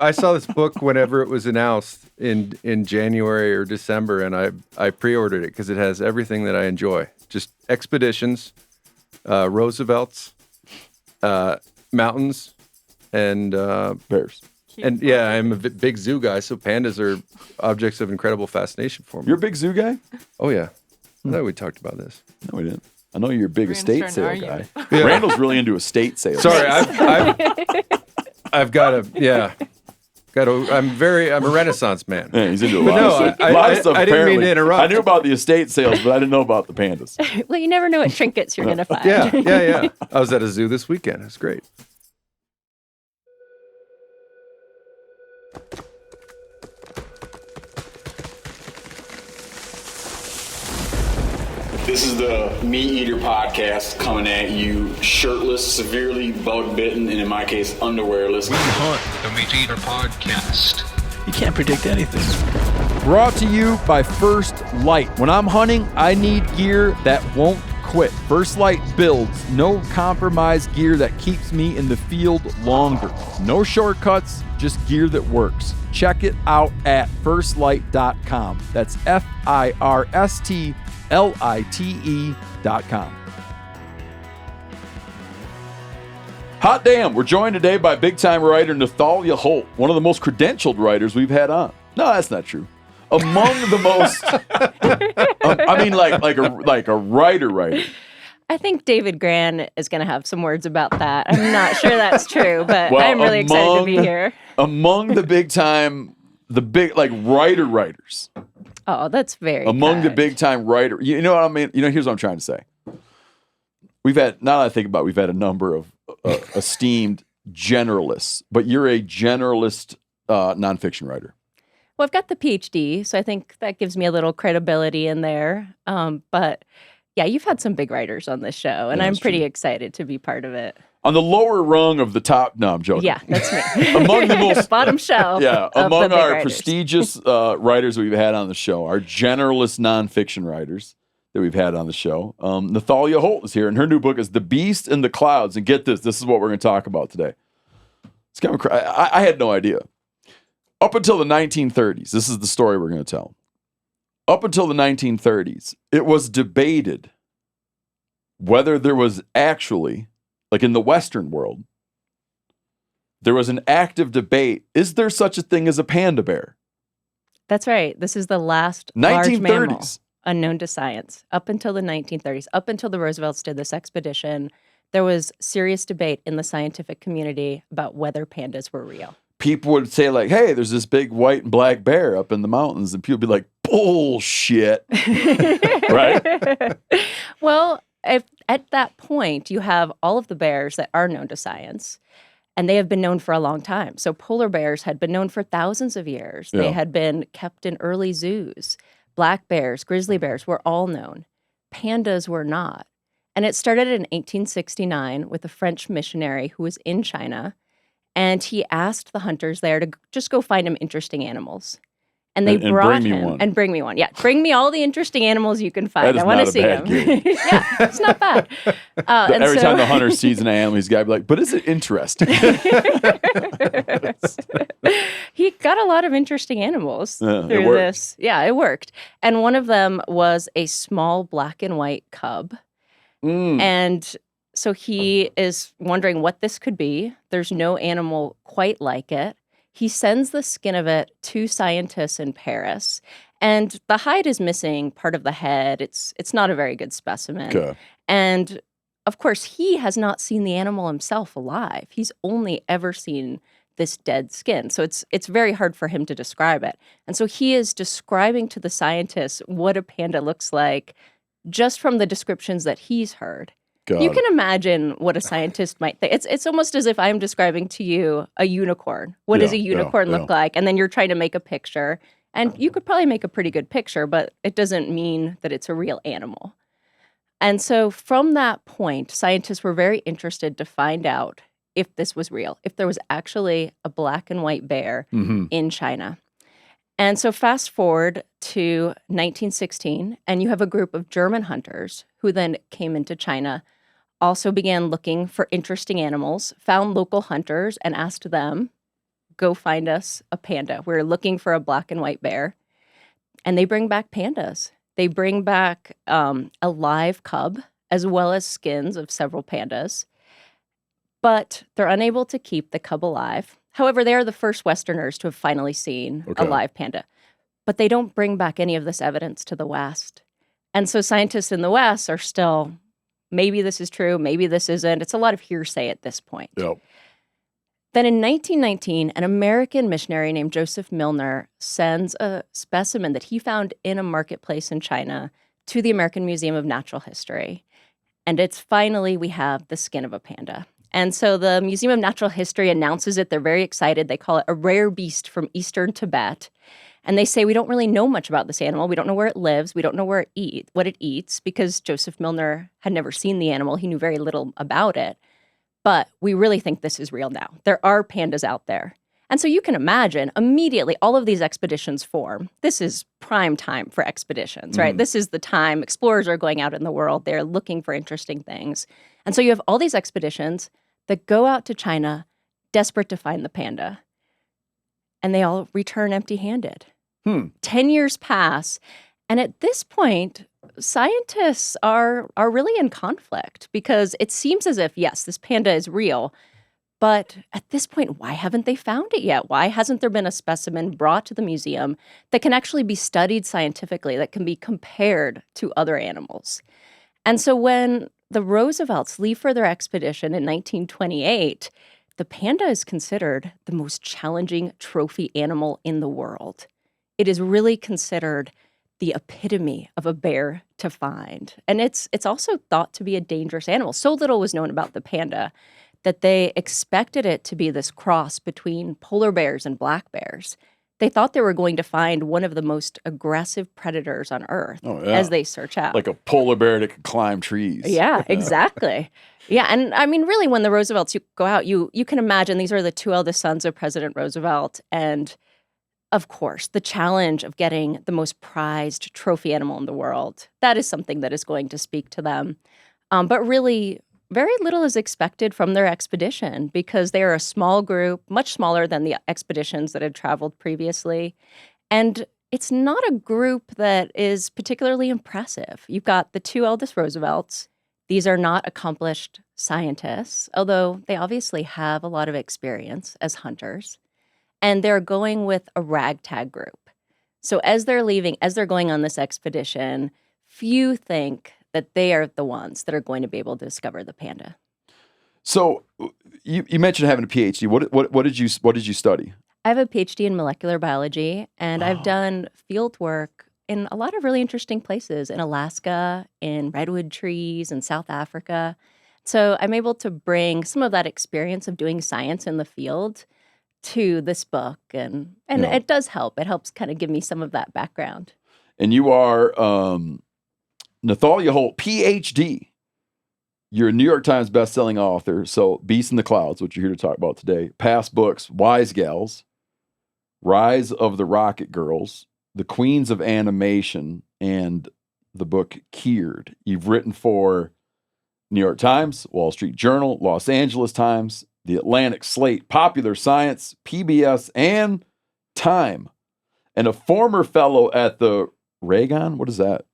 I saw this book whenever it was announced in January or December, and I pre-ordered it because it has everything that I enjoy. Just expeditions, Roosevelts, mountains, and bears. And yeah, I'm a big zoo guy, so pandas are objects of incredible fascination for me. You're a big zoo guy? Oh, yeah. I thought we talked about this. No, we didn't. I know you're a big estate sale guy. Yeah. Randall's really into estate sales. Sorry, I've got I'm a Renaissance man. Yeah, he's into a lot of stuff. I didn't mean to interrupt. I knew about the estate sales, but I didn't know about the pandas. Well, you never know what trinkets you're going to find. Yeah. I was at a zoo this weekend. It was great. This is the MeatEater podcast coming at you shirtless, severely bug-bitten, and in my case, underwearless. We hunt the MeatEater podcast. You can't predict anything. Brought to you by First Light. When I'm hunting, I need gear that won't quit. First Light builds no compromise gear that keeps me in the field longer. No shortcuts, just gear that works. Check it out at firstlight.com. That's FIRSTLITE.com. Hot damn, we're joined today by big-time writer Nathalia Holt, one of the most credentialed writers we've had on. No, that's not true. Among the most, like a writer. I think David Gran is going to have some words about that. I'm not sure that's true, but I'm really excited to be here. Among the writers. Oh, that's very Among kind. the big-time writer. You know what I mean? Here's what I'm trying to say. Now that I think about it, we've had a number of esteemed generalists, but you're a generalist nonfiction writer. Well, I've got the PhD, so I think that gives me a little credibility in there. But yeah, you've had some big writers on this show, and I'm pretty excited to be part of it. On the lower rung of the top, no, I'm joking. Yeah, that's me. Among the most bottom shelf. Yeah, of among the big our writers. prestigious writers we've had on the show, our generalist nonfiction writers that we've had on the show, Nathalia Holt is here, and her new book is The Beast in the Clouds. And get this is what we're going to talk about today. It's kind of I had no idea. Up until the 1930s, this is the story we're going to tell. Up until the 1930s, it was debated whether there was actually, like in the Western world, there was an active debate. Is there such a thing as a panda bear? That's right. This is the last large 1930s. mammal unknown to science. Up until the 1930s, up until the Roosevelts did this expedition, there was serious debate in the scientific community about whether pandas were real. People would say like, hey, there's this big white and black bear up in the mountains. And people would be like, bullshit. Right? Well, if at that point you have all of the bears that are known to science, and they have been known for a long time. So polar bears had been known for thousands of years. Yeah. They had been kept in early zoos. Black bears, grizzly bears were all known. Pandas were not. And it started in 1869 with a French missionary who was in China. And he asked the hunters there to just go find him interesting animals. And they brought him. One. And bring me one. Yeah, bring me all the interesting animals you can find. I want to see them. Yeah, it's not bad. Every time the hunter sees an animal, he's got to be like, but is it interesting? He got a lot of interesting animals through this. Yeah, it worked. And one of them was a small black and white cub. And so he is wondering what this could be. There's no animal quite like it. He sends the skin of it to scientists in Paris, and the hide is missing part of the head. It's not a very good specimen. Okay. And of course, he has not seen the animal himself alive. He's only ever seen this dead skin. So it's very hard for him to describe it. And so he is describing to the scientists what a panda looks like just from the descriptions that he's heard. You can imagine what a scientist might think. It's almost as if I'm describing to you a unicorn. What does a unicorn look like? And then you're trying to make a picture. And you could probably make a pretty good picture, but it doesn't mean that it's a real animal. And so from that point, scientists were very interested to find out if this was real, if there was actually a black and white bear in China. And so fast forward to 1916, and you have a group of German hunters who then came into China, also began looking for interesting animals, found local hunters, and asked them, go find us a panda. We're looking for a black and white bear. And they bring back pandas. They bring back a live cub, as well as skins of several pandas. But they're unable to keep the cub alive. However, they are the first Westerners to have finally seen a live panda. But they don't bring back any of this evidence to the West. And so scientists in the West are still, maybe this is true, maybe this isn't. It's a lot of hearsay at this point. Yep. Then in 1919, an American missionary named Joseph Milner sends a specimen that he found in a marketplace in China to the American Museum of Natural History. And it's finally, we have the skin of a panda. And so the Museum of Natural History announces it. They're very excited. They call it a rare beast from eastern Tibet. And they say, we don't really know much about this animal. We don't know where it lives. We don't know what it eats, because Joseph Milner had never seen the animal. He knew very little about it. But we really think this is real now. There are pandas out there. And so you can imagine immediately all of these expeditions form. This is prime time for expeditions, right? This is the time explorers are going out in the world. They're looking for interesting things. And so you have all these expeditions that go out to China desperate to find the panda. And they all return empty-handed. 10 years pass. And at this point, scientists are really in conflict, because it seems as if, yes, this panda is real. But at this point, why haven't they found it yet? Why hasn't there been a specimen brought to the museum that can actually be studied scientifically, that can be compared to other animals? And so when the Roosevelts leave for their expedition in 1928, the panda is considered the most challenging trophy animal in the world. It is really considered the epitome of a bear to find. And it's also thought to be a dangerous animal. So little was known about the panda that they expected it to be this cross between polar bears and black bears. They thought they were going to find one of the most aggressive predators on Earth as they search out. Like a polar bear that can climb trees. Yeah, exactly. Yeah, and I mean, really, when the Roosevelts go out, you can imagine these are the two eldest sons of President Roosevelt. And of course, the challenge of getting the most prized trophy animal in the world, that is something that is going to speak to them. But really, very little is expected from their expedition, because they are a small group, much smaller than the expeditions that had traveled previously. And it's not a group that is particularly impressive. You've got the two eldest Roosevelts. These are not accomplished scientists, although they obviously have a lot of experience as hunters. And they're going with a ragtag group. So as they're leaving, as they're going on this expedition, few think that they are the ones that are going to be able to discover the panda. So you mentioned having a PhD. What did you study? I have a PhD in molecular biology, and I've done field work in a lot of really interesting places, in Alaska, in redwood trees, in South Africa. So I'm able to bring some of that experience of doing science in the field to this book, and it does help. It helps kind of give me some of that background. And you are Nathalia Holt, PhD. You're a New York Times bestselling author. So Beast in the Clouds, which you're here to talk about today. Past books, Wise Gals, Rise of the Rocket Girls, The Queens of Animation, and the book Cured. You've written for New York Times, Wall Street Journal, Los Angeles Times, The Atlantic, Slate, Popular Science, PBS, and Time. And a former fellow at the Reagan, what is that?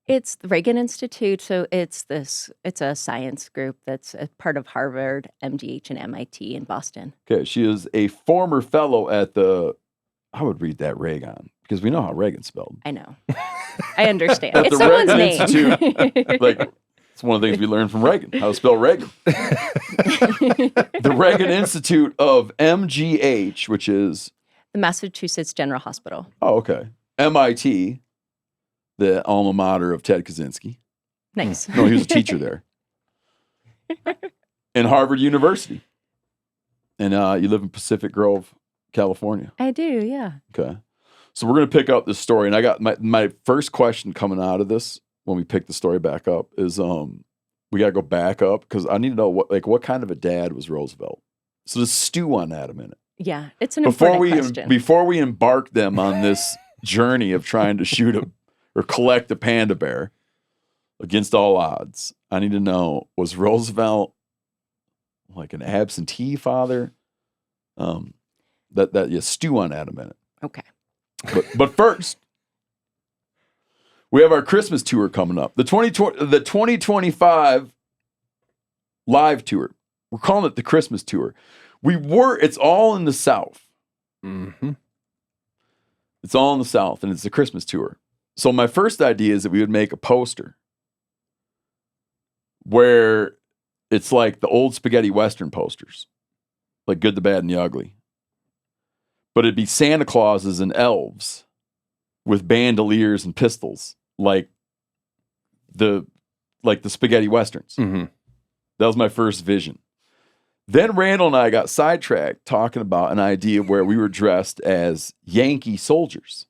It's the Reagan Institute, so it's a science group that's a part of Harvard, MGH, and MIT in Boston. Okay, she is a former fellow at the, I would read that Reagan, because we know how Reagan's spelled. I know. I understand. At It's the someone's Reagan name. Institute, like, it's one of the things we learned from Reagan, how to spell Reagan. The Reagan Institute of MGH, which is? The Massachusetts General Hospital. Oh, okay. MIT, the alma mater of Ted Kaczynski. Nice. No, he was a teacher there. And Harvard University. And you live in Pacific Grove, California. I do, yeah. Okay. So we're going to pick up this story. And I got my first question coming out of this when we pick the story back up is we got to go back up because I need to know what kind of a dad was Roosevelt. So let's stew on that a minute. Yeah, it's an important question. Before we embark them on this journey of trying to shoot or collect a panda bear against all odds, I need to know, was Roosevelt like an absentee father? That you stew on that a minute. Okay. But first, we have our Christmas tour coming up. The 2025 live tour. We're calling it the Christmas tour. It's all in the South. Mm-hmm. It's all in the South, and it's the Christmas tour. So my first idea is that we would make a poster where it's like the old spaghetti Western posters, like Good, the Bad, and the Ugly. But it'd be Santa Clauses and elves with bandoliers and pistols, like the spaghetti Westerns. Mm-hmm. That was my first vision. Then Randall and I got sidetracked talking about an idea where we were dressed as Yankee soldiers.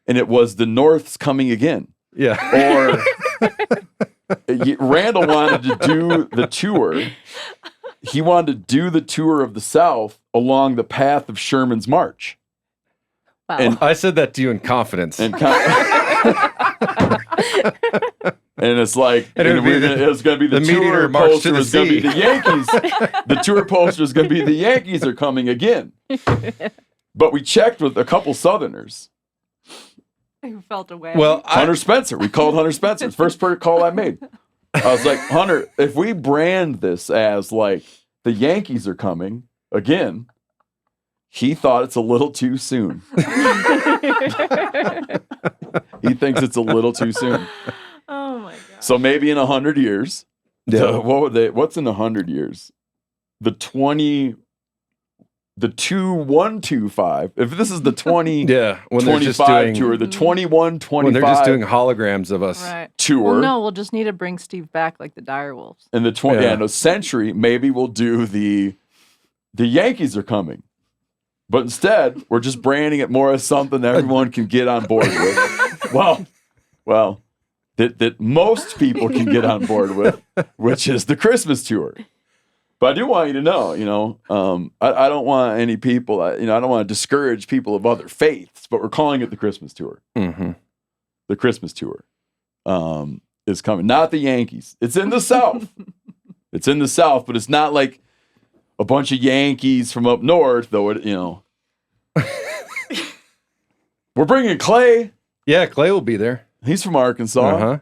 And it was the North's coming again. Yeah. Or Randall wanted to do the tour. He wanted to do the tour of the South along the path of Sherman's March. Wow. And I said that to you in confidence. And and it's like, And it was going to be the tour MeatEater march poster to the was going to be sea. the Yankees. The tour poster is going to be the Yankees are coming again. But we checked with a couple Southerners. Who felt away. Well, Hunter Spencer. We called Hunter Spencer. It's the first call I made. I was like, Hunter, if we brand this as like the Yankees are coming again, he thought it's a little too soon. He thinks it's a little too soon. Oh my god. So maybe in 100 years, what's in 100 years? The 2125. If this is the 20 yeah, when they're just 25 doing tour, the 2125 when they're just doing holograms of us. Right. tour. Well, no, we'll just need to bring Steve back like the Dire Wolves. In the century, maybe we'll do the Yankees are coming. But instead, we're just branding it more as something that everyone can get on board with. Well, that most people can get on board with, which is the Christmas tour. But I do want you to know, I don't want any people, I don't want to discourage people of other faiths, but we're calling it the Christmas tour. Mm-hmm. The Christmas tour is coming. Not the Yankees. It's in the South. It's in the South, but it's not like a bunch of Yankees from up north, though. We're bringing Clay. Yeah, Clay will be there. He's from Arkansas. Uh-huh.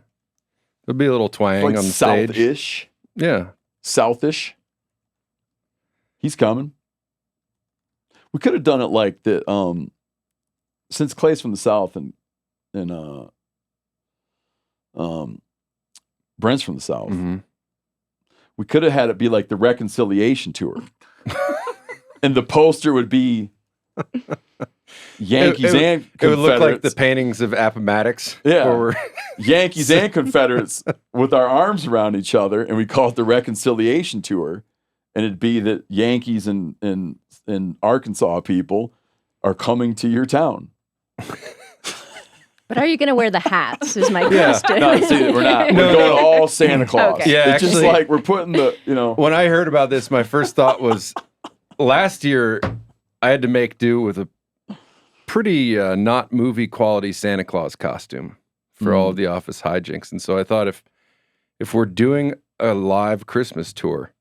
There'll be a little twang Like on the stage. South-ish. Yeah. Southish. He's coming. We could have done it like that. Since Clay's from the South and Brent's from the South, Mm-hmm. we could have had it be like the reconciliation tour. And the poster would be Yankees and Confederates. It would look like the paintings of Appomattox. Yeah. where we're- Yankees and Confederates with our arms around each other, and we call it the reconciliation tour. And it'd be that Yankees and Arkansas people are coming to your town. But are you going to wear the hats? Is my Yeah. question. No, see, we're not. We're going all Santa Claus. Okay. Yeah, it's just actually- like we're putting the, When I heard about this, my first thought was last year I had to make do with a pretty not movie quality Santa Claus costume for all of the office hijinks. And so I thought if we're doing a live Christmas tour,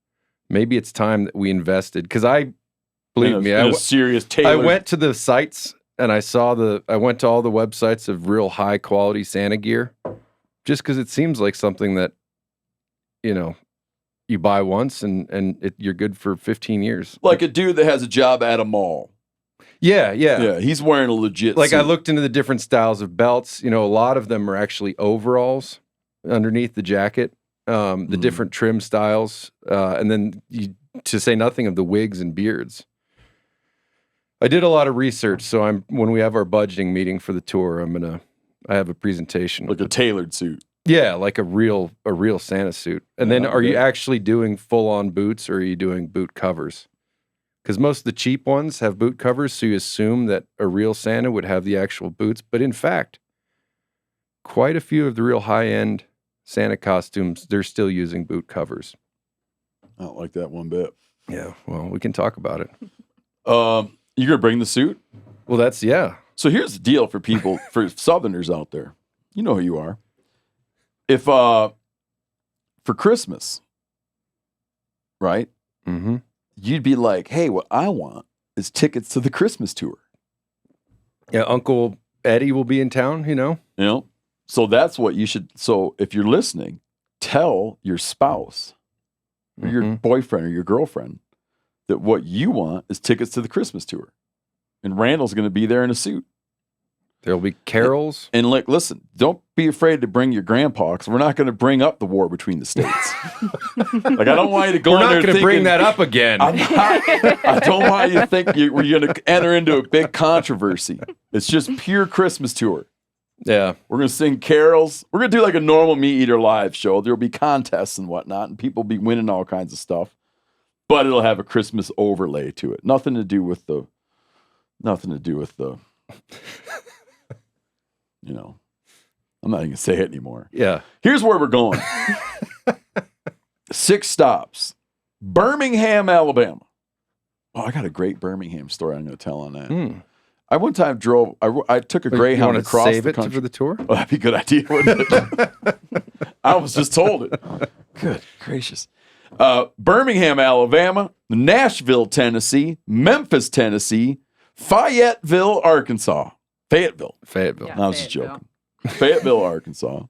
maybe it's time that we invested. Because believe me, a serious tailor. I went to the sites and I went to all the websites of real high quality Santa gear just because it seems like something that, you buy once and you're good for 15 years. like a dude that has a job at a mall. Yeah. Yeah, he's wearing a legit Like I suit. looked into the different styles of belts. A lot of them are actually overalls underneath the jacket, the different trim styles, and then to say nothing of the wigs and beards. I did a lot of research, so when we have our budgeting meeting for the tour, I have a presentation. like a tailored suit. Yeah, like a real Santa suit. And then are you actually doing full-on boots or are you doing boot covers? Because most of the cheap ones have boot covers, so you assume that a real Santa would have the actual boots. But in fact, quite a few of the real high-end Santa costumes, they're still using boot covers. I don't like that one bit. Yeah, well, we can talk about it. You gonna bring the suit? Well, yeah. So here's the deal for people, for Southerners out there. You know who you are. If for Christmas, right? Mm-hmm. You'd be like, hey, what I want is tickets to the Christmas tour. Yeah, Uncle Eddie will be in town, You know? So that's what you should. So if you're listening, tell your spouse or your boyfriend or your girlfriend that what you want is tickets to the Christmas tour. And Randall's going to be there in a suit. There'll be carols. And like, listen, don't be afraid to bring your grandpa because we're not going to bring up the war between the states. Like, I don't want you to go We're in there not going to bring that up again. I don't want you to think we're going to enter into a big controversy. It's just pure Christmas tour. Yeah. We're going to sing carols. We're going to do like a normal MeatEater live show. There'll be contests and whatnot, and people will be winning all kinds of stuff. But it'll have a Christmas overlay to it. Nothing to do with the, you know, I'm not even going to say it anymore. Yeah. Here's where we're going. 6 stops. Birmingham, Alabama. Oh, I got a great Birmingham story I'm going to tell on that. I one time drove, I took a Greyhound you across save the it country. for the tour? Oh, that'd be a good idea, wouldn't it? I was just told it. Good gracious. Birmingham, Alabama, Nashville, Tennessee, Memphis, Tennessee, Fayetteville, Arkansas. Fayetteville. Yeah, I was just Fayetteville. joking. Fayetteville, Arkansas.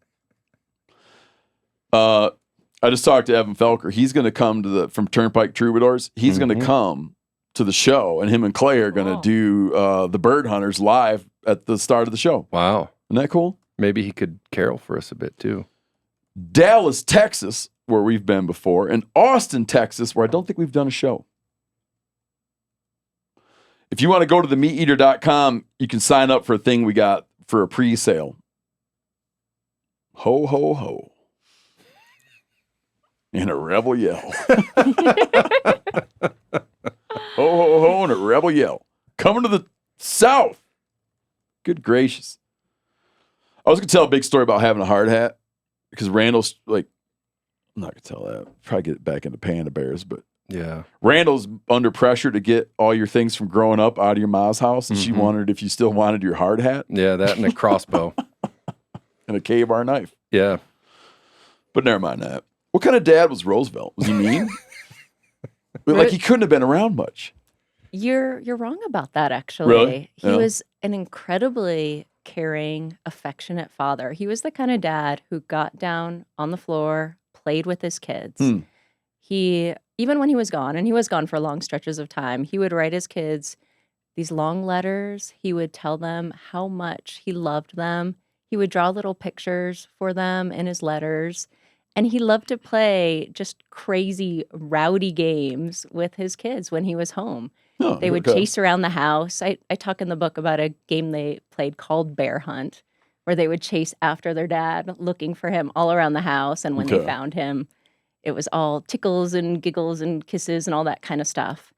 I just talked to Evan Felker. He's going to come from Turnpike Troubadours. He's going to come to the show, and him and Clay are going to do the Bird Hunters live at the start of the show. Wow. Isn't that cool? Maybe he could carol for us a bit too. Dallas, Texas, where we've been before, and Austin, Texas, where I don't think we've done a show. If you want to go to the MeatEater.com, you can sign up for a thing we got for a pre-sale. Ho, ho, ho. And a rebel yell. Ho, ho, ho, and a rebel yell. Coming to the South. Good gracious. I was going to tell a big story about having a hard hat because Randall's like, I'm not going to tell that. Probably get it back into Panda Bears, but Yeah. Randall's under pressure to get all your things from growing up out of your mom's house, and she wondered if you still wanted your hard hat Yeah, that and a crossbow. and a K-bar knife. Yeah. But never mind that. What kind of dad was Roosevelt? Was he mean? Like, he couldn't have been around much. You're wrong about that, actually. Really? He Yeah. was an incredibly caring, affectionate father. He was the kind of dad who got down on the floor, played with his kids. He, even when he was gone, and he was gone for long stretches of time, he would write his kids these long letters. He would tell them how much he loved them. He would draw little pictures for them in his letters. And he loved to play just crazy, rowdy games with his kids when he was home. Oh, They would okay. chase around the house. I talk in the book about a game they played called Bear Hunt, where they would chase after their dad, looking for him all around the house. And when they Okay. found him, it was all tickles and giggles and kisses and all that kind of stuff.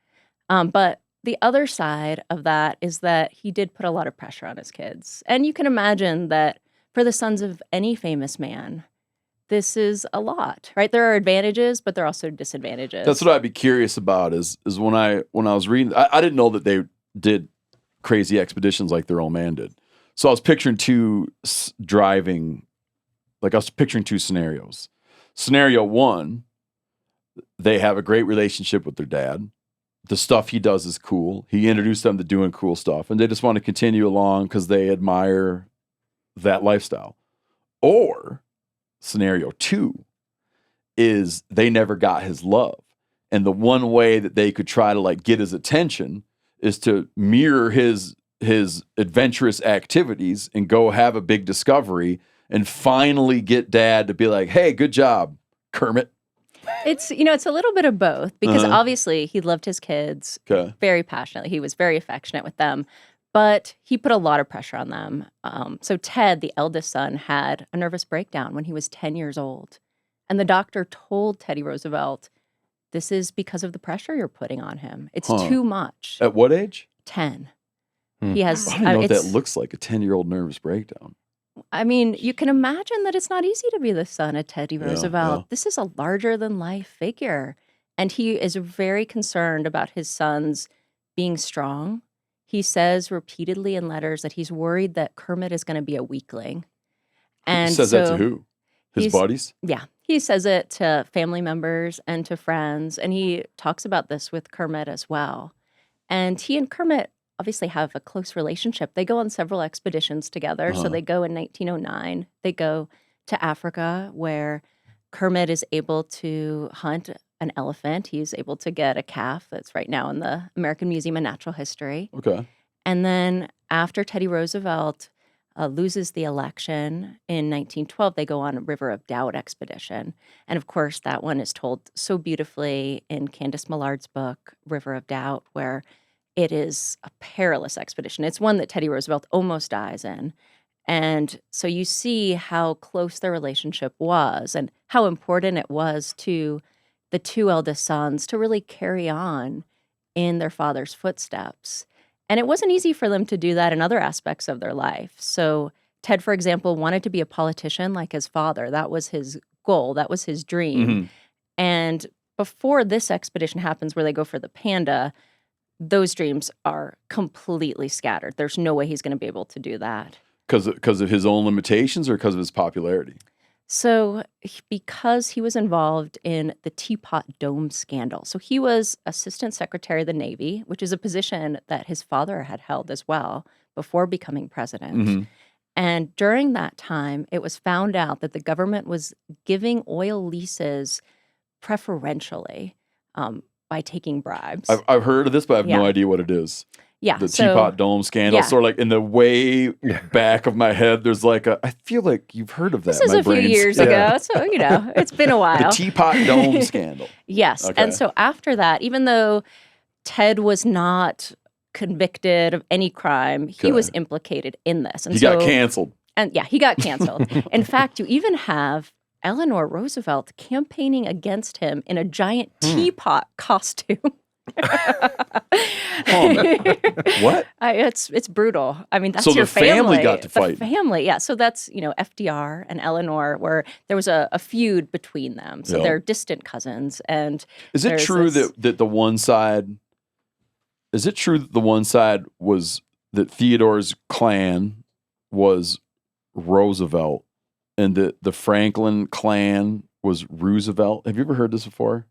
But the other side of that is that he did put a lot of pressure on his kids. And you can imagine that for the sons of any famous man, this is a lot, right? There are advantages, but there are also disadvantages. That's what I'd be curious about is when I was reading, I didn't know that they did crazy expeditions like their old man did. So I was picturing two scenarios. Scenario one, they have a great relationship with their dad. The stuff he does is cool. He introduced them to doing cool stuff, and they just want to continue along because they admire that lifestyle. Or scenario two is they never got his love. And the one way that they could try to like get his attention is to mirror his adventurous activities and go have a big discovery and finally get dad to be like, hey, good job, Kermit. It's a little bit of both because obviously he loved his kids Okay. very passionately. He was very affectionate with them, but he put a lot of pressure on them. So Ted, the eldest son, had a nervous breakdown when he was 10 years old. And the doctor told Teddy Roosevelt, this is because of the pressure you're putting on him. It's too much. At what age? 10. He has. I don't know what that looks like, a 10-year-old nervous breakdown. I mean, you can imagine that it's not easy to be the son of Teddy Roosevelt. yeah. This is a larger-than-life figure. And he is very concerned about his sons being strong. He says repeatedly in letters that he's worried that Kermit is going to be a weakling. And He says that to who? His he's- buddies? Yeah, he says it to family members and to friends. And he talks about this with Kermit as well. And he and Kermit obviously have a close relationship. They go on several expeditions together. So Uh-huh. they go in 1909. They go to Africa where Kermit is able to hunt an elephant. He's able to get a calf that's right now in the American Museum of Natural History. Okay. And then after Teddy Roosevelt loses the election in 1912, they go on a River of Doubt expedition. And of course, that one is told so beautifully in Candace Millard's book, River of Doubt, where it is a perilous expedition. It's one that Teddy Roosevelt almost dies in. And so you see how close their relationship was and how important it was to the two eldest sons to really carry on in their father's footsteps. And it wasn't easy for them to do that in other aspects of their life. So Ted, for example, wanted to be a politician like his father. That was his goal. That was his dream. Mhm. And before this expedition happens where they go for the Panda, those dreams are completely scattered. There's no way he's going to be able to do that. Because of his own limitations or because of his popularity? So because he was involved in the Teapot Dome scandal. So he was Assistant Secretary of the Navy, which is a position that his father had held as well before becoming president. Mhm. And during that time, it was found out that the government was giving oil leases preferentially by taking bribes. I've heard of this, but I have no Yeah. idea what it is. Yeah. The so, Teapot Dome scandal. yeah. Sort of like in the way back of my head, there's like I feel like you've heard of that. This is My a few brain's- years Yeah. ago. So, it's been a The while. Teapot Dome scandal. Yes. Okay. And so after that, even though Ted was not convicted of any crime, he Okay. was implicated in this. And He so, got canceled. And yeah, he got canceled. In fact, you even have Eleanor Roosevelt campaigning against him in a giant teapot costume. What? It's brutal. I mean, that's So the your family got to The fight. family, yeah. So that's FDR and Eleanor, where there was a feud between them. So Yep. they're distant cousins. And Is it there's true this- that the one side? Is it true that the one side was that Theodore's clan was Roosevelt, and that the Franklin clan was Roosevelt? Have you ever heard this before?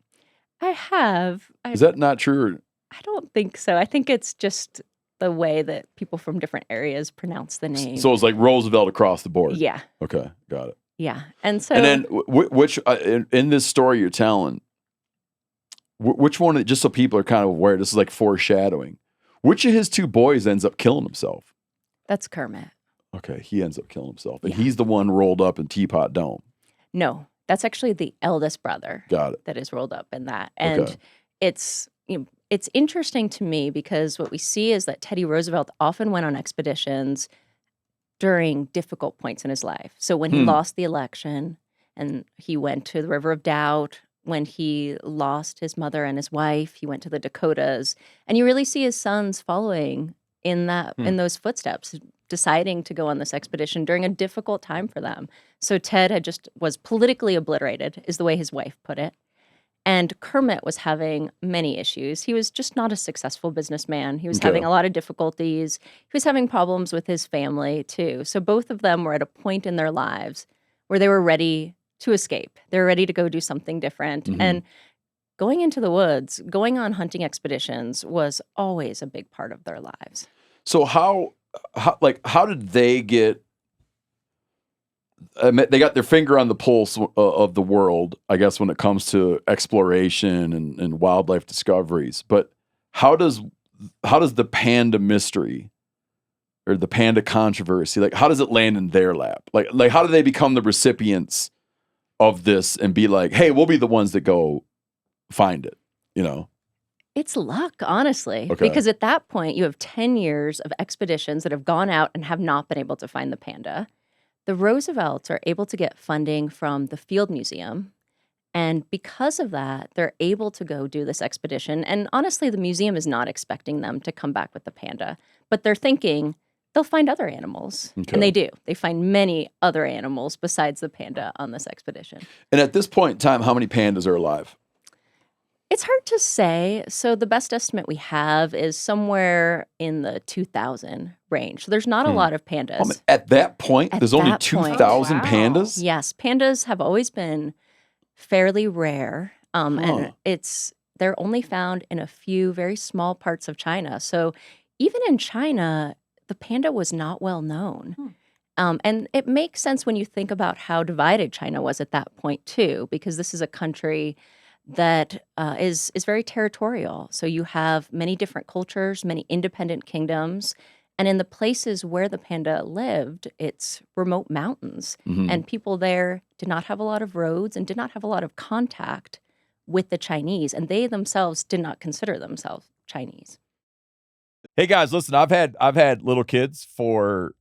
I have. Is that not true? Or- I don't think so. I think it's just the way that people from different areas pronounce the name. So it's like Roosevelt across the board. yeah, Okay, got it. yeah. And so And then which in this story you're telling, which one? Just so people are kind of aware, this is like foreshadowing. Which of his two boys ends up killing himself? that's Kermit. Okay, he ends up killing himself, and Yeah. he's the one rolled up in Teapot Dome. No, that's actually the eldest brother Got it. that is rolled up in that. And Okay. it's it's interesting to me because what we see is that Teddy Roosevelt often went on expeditions during difficult points in his life. So when he lost the election and he went to the River of Doubt, when he lost his mother and his wife, he went to the Dakotas. And you really see his sons following in those footsteps, deciding to go on this expedition during a difficult time for them. So Ted was politically obliterated, is the way his wife put it. And Kermit was having many issues. He was just not a successful businessman. He was Okay. having a lot of difficulties. He was having problems with his family too. So both of them were at a point in their lives where they were ready to escape. They were ready to go do something different. Mhm. And going into the woods, going on hunting expeditions was always a big part of their lives. So how did they get? They got their finger on the pulse of the world, I guess, when it comes to exploration and wildlife discoveries. But how does the panda mystery or the panda controversy, like, how does it land in their lap? Like how do they become the recipients of this and be like, hey, we'll be the ones that go find it, It's luck, honestly, Okay. because at that point, you have 10 years of expeditions that have gone out and have not been able to find the panda. The Roosevelts are able to get funding from the Field Museum. And because of that, they're able to go do this expedition. And honestly, the museum is not expecting them to come back with the panda, but they're thinking they'll find other animals. Okay. And they do. They find many other animals besides the panda on this expedition. And at this point in time, how many pandas are alive? It's hard to say. So the best estimate we have is somewhere in the 2,000 range. So there's not a lot of pandas. At that point, At there's only that point. 2,000 Oh, wow. pandas? Yes, pandas have always been fairly rare. Huh. And they're only found in a few very small parts of China. So even in China, the panda was not well known. And it makes sense when you think about how divided China was at that point too, because this is a country that is very territorial. So you have many different cultures, many independent kingdoms, and in the places where the panda lived, it's remote mountains, and people there did not have a lot of roads and did not have a lot of contact with the Chinese, and they themselves did not consider themselves Chinese. Hey guys, listen, I've had little kids for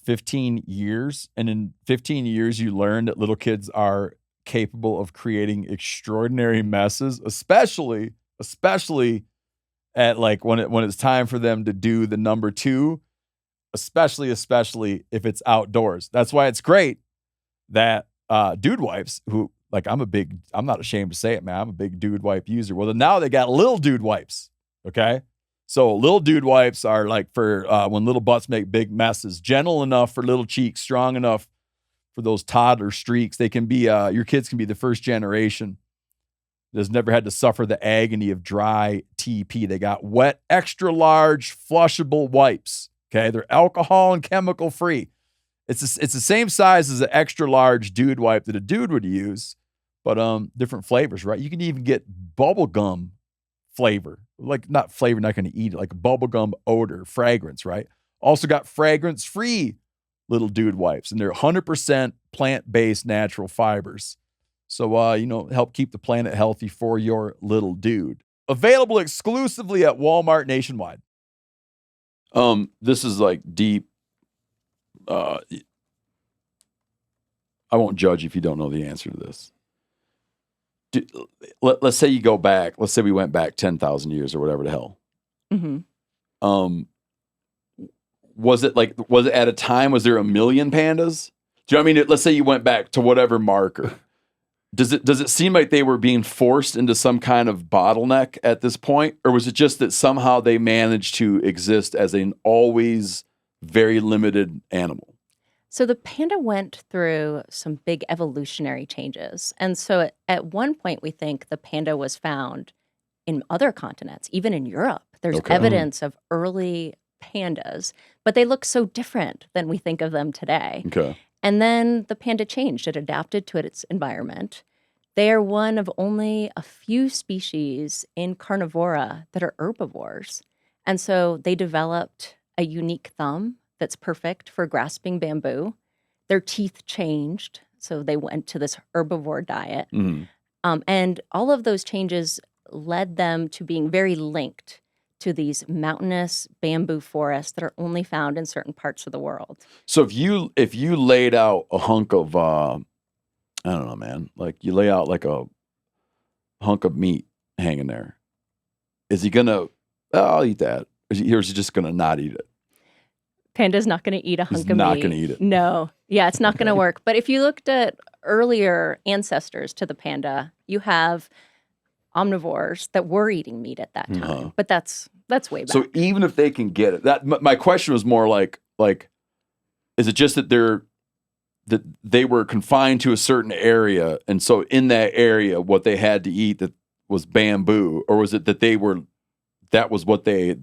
15 years, and in 15 years you learn that little kids are capable of creating extraordinary messes, especially at like when it's time for them to do the number 2, especially if it's outdoors. That's why it's great that dude wipes, who like I'm not ashamed to say it, man, I'm a big dude wipe user. Well, now they got little dude wipes. Okay. So little dude wipes are like for when little butts make big messes, gentle enough for little cheeks, strong enough for those toddler streaks. They can be, your kids can be the first generation that has never had to suffer the agony of dry TP. They got wet, extra large, flushable wipes. Okay. They're alcohol and chemical free. It's the same size as an extra large dude wipe that a dude would use, but different flavors, right? You can even get bubble gum flavor, like not flavor, not going to eat it, like bubblegum odor, fragrance, right? Also got fragrance-free little dude wipes, and they're 100% plant-based natural fibers. So, help keep the planet healthy for your little dude. Available exclusively at Walmart nationwide. This is like deep. I won't judge if you don't know the answer to this. Let's say you go back. Let's say we went back 10,000 years or whatever the hell. Was it at a time? Was there 1 million pandas? Do you know what I mean? Let's say you went back to whatever marker. Does it seem like they were being forced into some kind of bottleneck at this point, or was it just that somehow they managed to exist as an always very limited animal? So the panda went through some big evolutionary changes. And so at one point, we think the panda was found in other continents, even in Europe. There's evidence of early pandas, but they look so different than we think of them today. Okay. And then the panda changed. It adapted to its environment. They are one of only a few species in carnivora that are herbivores. And so they developed a unique thumb that's perfect for grasping bamboo. Their teeth changed, so they went to this herbivore diet. And all of those changes led them to being very linked to these mountainous bamboo forests that are only found in certain parts of the world. So if you laid out a hunk of, I don't know, man, like you lay out like a hunk of meat hanging there, is he gonna, I'll eat that? Or is he just gonna not eat it? Panda's not going to eat a hunk of meat. He's not going to eat it. No. Yeah, it's not going to work. But if you looked at earlier ancestors to the panda, you have omnivores that were eating meat at that time. But that's way back. So even if they can get it, my question was more like, is it just that they were confined to a certain area, and so in that area, what they had to eat that was bamboo, or was it that that was what they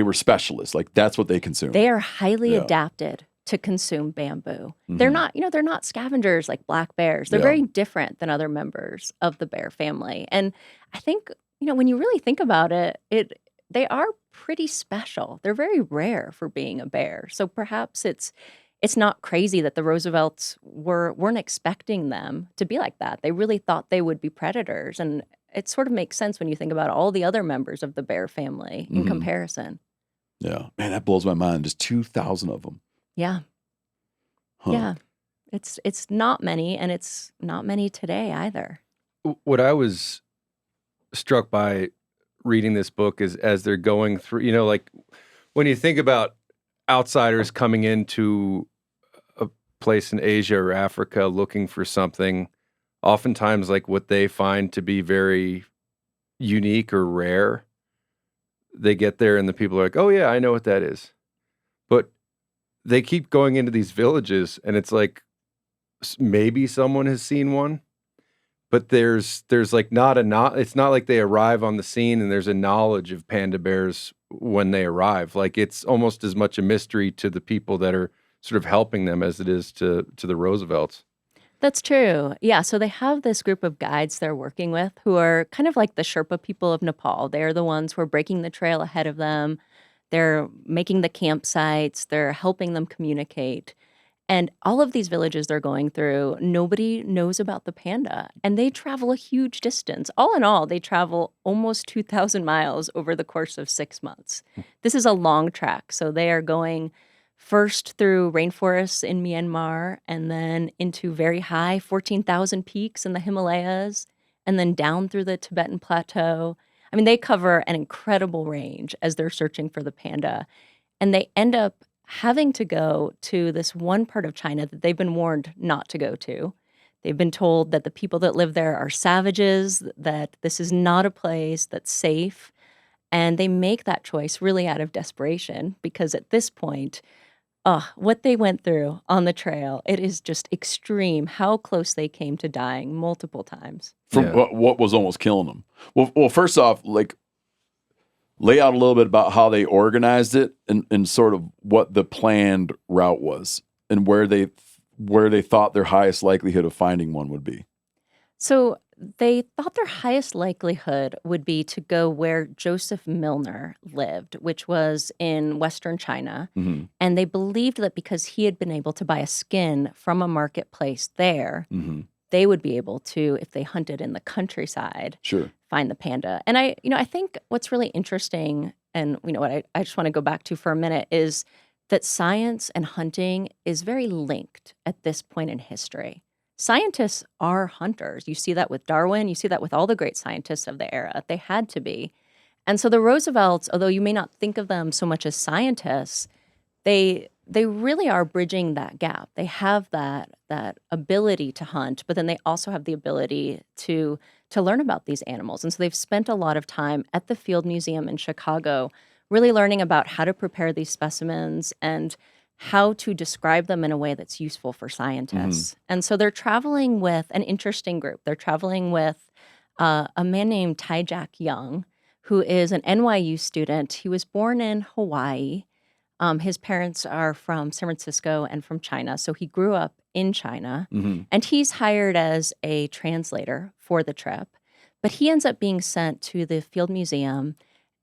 were specialists, like that's what they consumed? They are highly adapted to consume bamboo. They're not scavengers like black bears. They're very different than other members of the bear family. And I think, when you really think about it, they are pretty special. They're very rare for being a bear. So perhaps it's not crazy that the Roosevelts weren't expecting them to be like that. They really thought they would be predators. And it sort of makes sense when you think about all the other members of the bear family in comparison. Yeah. Man, that blows my mind. Just 2,000 of them. Yeah. Huh. Yeah. It's not many, and it's not many today either. What I was struck by reading this book is as they're going through, like when you think about outsiders coming into a place in Asia or Africa looking for something, oftentimes like what they find to be very unique or rare, they get there and the people are like, oh yeah, I know what that is. But they keep going into these villages and it's like maybe someone has seen one, but there's like it's not like they arrive on the scene and there's a knowledge of panda bears when they arrive. Like it's almost as much a mystery to the people that are sort of helping them as it is to the Roosevelts. That's true. Yeah. So they have this group of guides they're working with who are kind of like the Sherpa people of Nepal. They're the ones who are breaking the trail ahead of them. They're making the campsites. They're helping them communicate. And all of these villages they're going through, nobody knows about the panda. And they travel a huge distance. All in all, they travel almost 2,000 miles over the course of 6 months. This is a long trek. So they are going first through rainforests in Myanmar and then into very high 14,000 peaks in the Himalayas and then down through the Tibetan Plateau. I mean, they cover an incredible range as they're searching for the panda. And they end up having to go to this one part of China that they've been warned not to go to. They've been told that the people that live there are savages, that this is not a place that's safe. And they make that choice really out of desperation because at this point, what they went through on the trail, it is just extreme how close they came to dying multiple times. From what was almost killing them. Well, first off, like lay out a little bit about how they organized it and sort of what the planned route was and where they thought their highest likelihood of finding one would be. So they thought their highest likelihood would be to go where Joseph Milner lived, which was in Western China. Mm-hmm. And they believed that because he had been able to buy a skin from a marketplace there, Mm-hmm. they would be able to, if they hunted in the countryside, Sure. find the panda. And I think what's really interesting, and what I just want to go back to for a minute, is that science and hunting is very linked at this point in history. Scientists are hunters. You see that with Darwin. You see that with all the great scientists of the era. They had to be. And so the Roosevelts, although you may not think of them so much as scientists, they really are bridging that gap. They have that ability to hunt, but then they also have the ability to learn about these animals. And so they've spent a lot of time at the Field Museum in Chicago really learning about how to prepare these specimens and how to describe them in a way that's useful for scientists. And so they're traveling with an interesting group. They're traveling with a man named Tai-Jack Young, who is an NYU student. He was born in Hawaii. His parents are from San Francisco and from China, so he grew up in China. Mm-hmm. And he's hired as a translator for the trip. But he ends up being sent to the Field Museum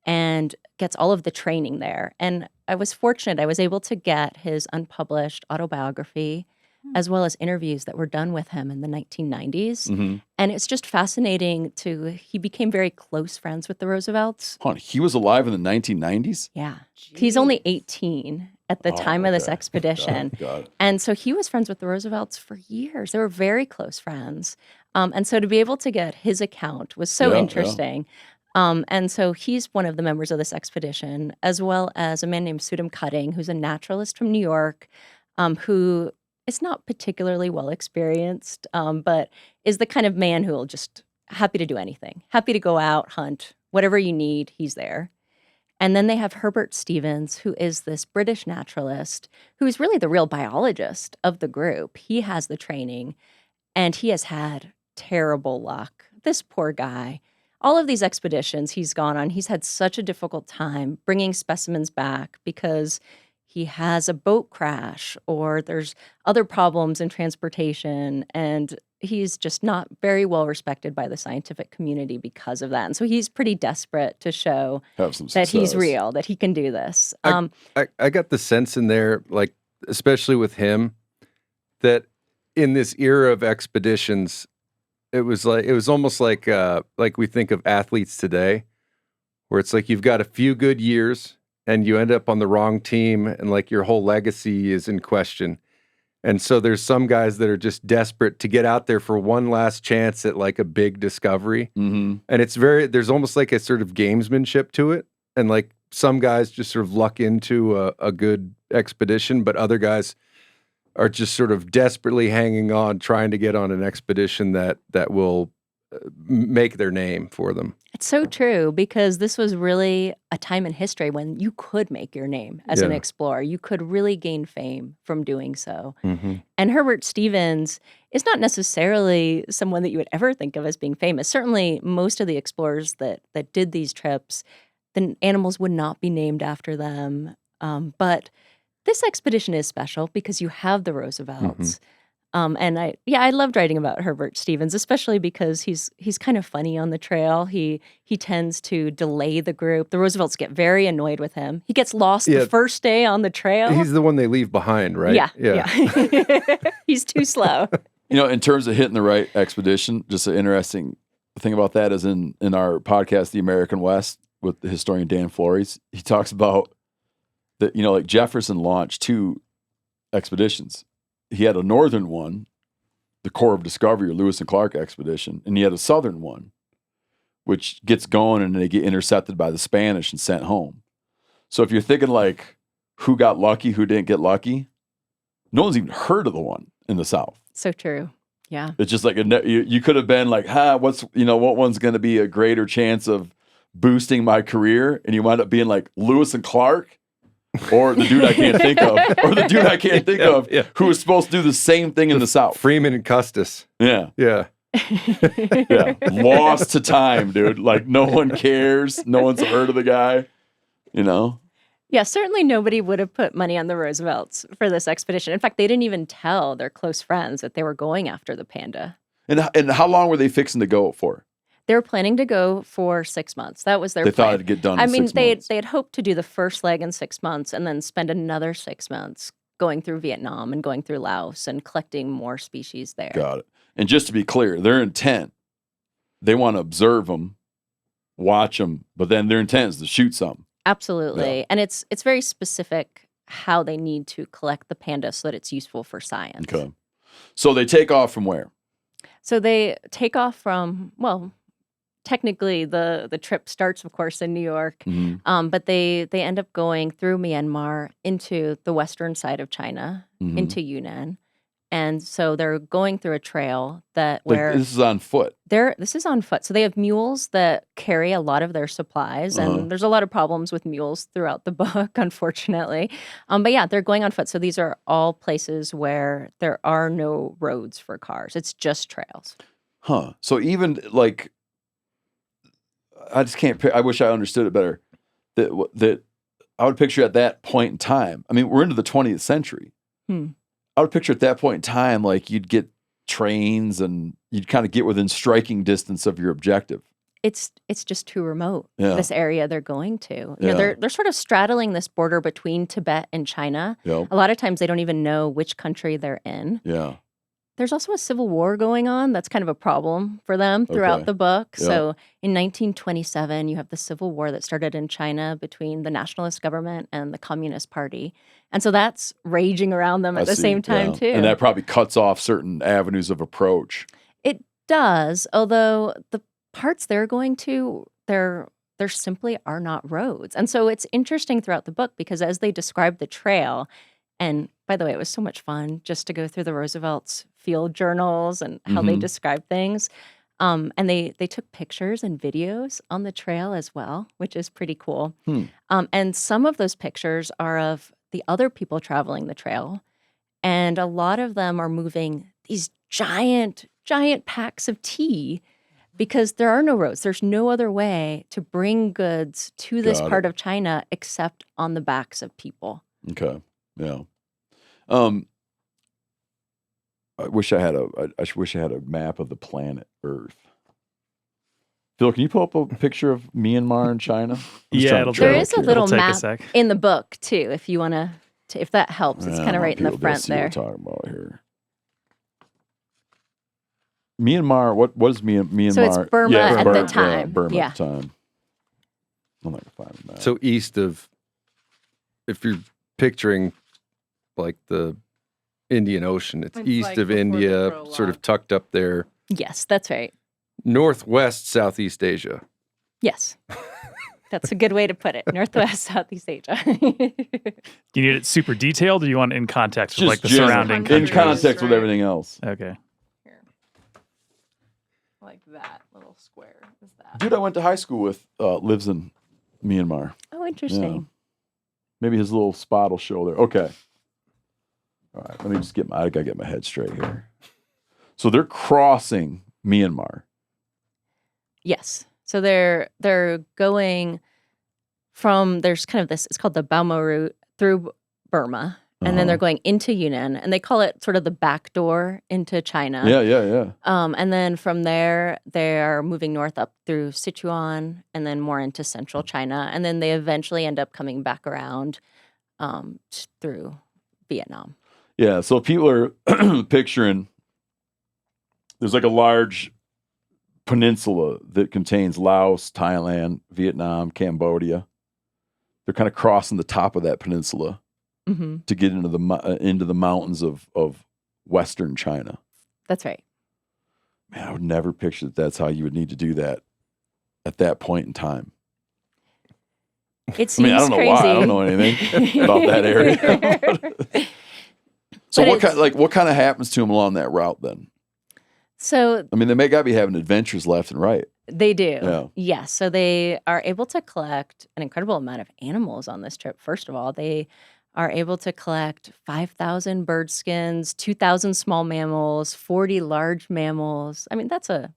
and gets all of the training there. And I was fortunate. I was able to get his unpublished autobiography as well as interviews that were done with him in the 1990s. Mm-hmm. And it's just fascinating he became very close friends with the Roosevelts. Hold on, he was alive in the 1990s? Yeah. He's only 18 at the time of this okay. expedition. Got it. And so he was friends with the Roosevelts for years. They were very close friends. And so to be able to get his account was so Yeah, interesting. And so he's one of the members of this expedition, as well as a man named Sudham Cutting, who's a naturalist from New York, who is not particularly well experienced, but is the kind of man who will just happy to do anything, happy to go out, hunt, whatever you need, he's there. And then they have Herbert Stevens, who is this British naturalist, who is really the real biologist of the group. He has the training, and he has had terrible luck. This poor guy. All of these expeditions he's gone on, he's had such a difficult time bringing specimens back because he has a boat crash or there's other problems in transportation, and he's just not very well respected by the scientific community because of that. And so he's pretty desperate to show Have some that he's success. real, that he can do this. I got the sense in there, like especially with him, that in this era of expeditions, it was almost like we think of athletes today, where it's like you've got a few good years and you end up on the wrong team and like your whole legacy is in question. And so there's some guys that are just desperate to get out there for one last chance at like a big discovery. Mm-hmm. And there's almost like a sort of gamesmanship to it. And like some guys just sort of luck into a good expedition, but other guys are just sort of desperately hanging on, trying to get on an expedition that will make their name for them. It's so true because this was really a time in history when you could make your name as an Yeah. explorer. You could really gain fame from doing so. Mm-hmm. And Herbert Stevens is not necessarily someone that you would ever think of as being famous. Certainly, most of the explorers that did these trips, the animals would not be named after them. But this expedition is special because you have the Roosevelts. And I loved writing about Herbert Stevens, especially because he's kind of funny on the trail. He tends to delay the group. The Roosevelts get very annoyed with him. He gets lost Yeah. the first day on the trail. He's the one they leave behind, right? Yeah. He's too slow. In terms of hitting the right expedition, just an interesting thing about that is in our podcast, The American West, with the historian Dan Flores, he talks about that, like Jefferson launched 2 expeditions. He had a northern one, the Corps of Discovery or Lewis and Clark expedition, and he had a southern one, which gets going and they get intercepted by the Spanish and sent home. So if you're thinking like who got lucky, who didn't get lucky, no one's even heard of the one in the South. So true. Yeah. It's just like you could have been like, what one's going to be a greater chance of boosting my career? And you wind up being like Lewis and Clark. Or the dude I can't think of, who was supposed to do the same thing in the South. Freeman and Custis. Yeah. Yeah. Yeah. Lost to time, dude. Like, no one cares. No one's heard of the guy, Yeah, certainly nobody would have put money on the Roosevelts for this expedition. In fact, they didn't even tell their close friends that they were going after the Panda. And how long were they fixing to go for? They were planning to go for 6 months. That was their They plan. thought it'd get done in I mean, 6 months. they had hoped to do the first leg in 6 months and then spend another 6 months going through Vietnam and going through Laos and collecting more species there. Got it. And just to be clear, their intent, they want to observe them, watch them, but then their intent is to shoot some. Absolutely. Yeah. And it's very specific how they need to collect the panda so that it's useful for science. Okay. So they take off from where? So they take off from, well, technically the trip starts, of course, in New York, but they end up going through Myanmar into the western side of China, into Yunnan. And so they're going through a trail where this is on foot. This is on foot. So they have mules that carry a lot of their supplies, and there's a lot of problems with mules throughout the book, unfortunately. But yeah, they're going on foot. So these are all places where there are no roads for cars. It's just trails. Huh. So even like, I just can't. I wish I understood it better. That I would picture at that point in time. I mean, we're into the 20th century. I would picture at that point in time, like you'd get trains and you'd kind of get within striking distance of your objective. It's just too remote. Yeah. This area they're going to. You Yeah. know, they're sort of straddling this border between Tibet and China. Yep. A lot of times they don't even know which country they're in. Yeah. There's also a civil war going on. That's kind of a problem for them throughout Okay. the book. Yeah. So in 1927, you have the civil war that started in China between the nationalist government and the Communist Party. And so that's raging around them at the see. same time, Yeah. too. And that probably cuts off certain avenues of approach. It does, although the parts they're going to, there simply are not roads. And so it's interesting throughout the book because as they describe the trail, and by the way, it was so much fun just to go through the Roosevelt's field journals and how they describe things. And they took pictures and videos on the trail as well, which is pretty cool. And some of those pictures are of the other people traveling the trail. And a lot of them are moving these giant packs of tea because there are no roads. There's no other way to bring goods to this Got part it. of China except on the backs of people. Okay. Yeah. I wish I had a map of the planet Earth. Phil, can you pull up a picture of Myanmar and China? I'm just Yeah, trying to it'll trail There is a here. little It'll take a map sec. in the book too, if you want to, if that helps. It's Yeah, kind I of want right in the people to front see there. what we're talking about here. Myanmar, what is Myanmar? So it's Burma yeah, at Burma, the time. Yeah, Burma Yeah. at the time. I'm not gonna find a map. So east of, if you're picturing like the Indian Ocean, it's It's east like of before the India, prologue. sort of tucked up there. Yes, that's right. Northwest Southeast Asia. Yes. That's a good way to put it. Northwest, Southeast Asia. You need it super detailed, or you want it in context with Just like the general- surrounding in countries? context with Right. everything else. Okay. Here. Like that little square is that? Dude I went to high school with lives in Myanmar. Oh, interesting. Maybe his little spot will show there. Okay. All right. Let me just I gotta get my head straight here. So they're crossing Myanmar. Yes. So they're going from, there's kind of this, it's called the Bauma route through Burma, and then they're going into Yunnan, and they call it sort of the back door into China. Yeah. And then from there, they're moving north up through Sichuan, and then more into central China, and then they eventually end up coming back around through Vietnam. Yeah. So people are picturing there's like a large peninsula that contains Laos, Thailand, Vietnam, Cambodia. They're kind of crossing the top of that peninsula to get into the mountains of Western China. That's right. Man, I would never picture that that's how you would need to do that at that point in time. It seems I don't know crazy. why. I don't know anything about that area. So what kind of happens to them along that route then? So I mean, they may gotta be having adventures left and right. they do. Yeah. Yes. So they are able to collect an incredible amount of animals on this trip. First of all, they are able to collect 5,000 bird skins, 2,000 small mammals, 40 large mammals. I mean, that's a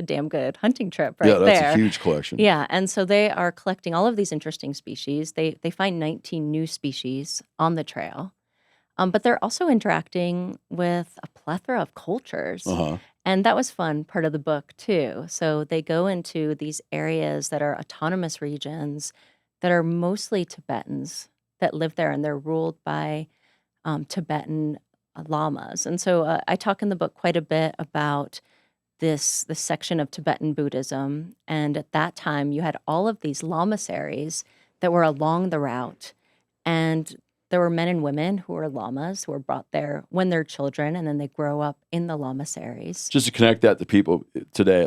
damn good hunting trip right Yeah, that's there. a huge collection. Yeah, and so they are collecting all of these interesting species. They find 19 new species on the trail, but they're also interacting with a plethora of cultures. And that was fun part of the book too. So they go into these areas that are autonomous regions that are mostly Tibetans that live there, and they're ruled by Tibetan lamas. And so I talk in the book quite a bit about this section of Tibetan Buddhism. And at that time, you had all of these lamaseries that were along the route. And there were men and women who were lamas who were brought there when they're children, and then they grow up in the lamaseries. Just to connect that to people today,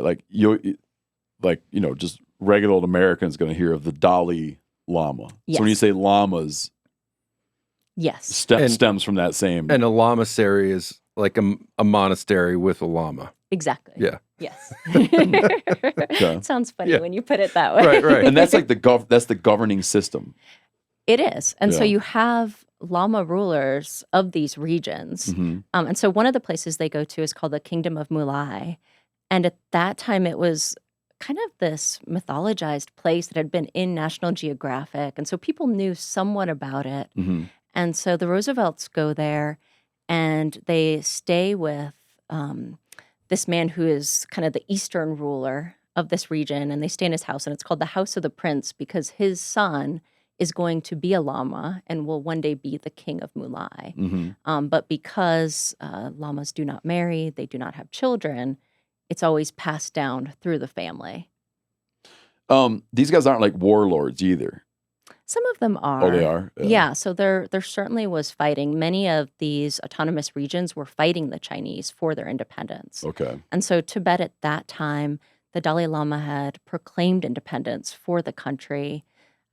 just regular old Americans going to hear of the Dalai Lama. Yes. So when you say lamas, Yes. stems from that same. And a lamasery is like a monastery with a llama. Exactly. Yeah. Yes. Okay. It sounds funny Yeah. when you put it that way. Right. And that's like that's the governing system. It is. And so Yeah. you have Lama rulers of these regions. And so one of the places they go to is called the Kingdom of Mulai. And at that time, it was kind of this mythologized place that had been in National Geographic. And so people knew somewhat about it. And so the Roosevelts go there and they stay with this man who is kind of the Eastern ruler of this region. And they stay in his house, and it's called the House of the Prince because his son is going to be a lama and will one day be the king of Mulai. But because lamas do not marry, they do not have children, it's always passed down through the family. These guys aren't like warlords either. Some of them are. Oh, they are? Yeah, so there certainly was fighting. Many of these autonomous regions were fighting the Chinese for their independence. Okay. And so Tibet at that time, the Dalai Lama had proclaimed independence for the country.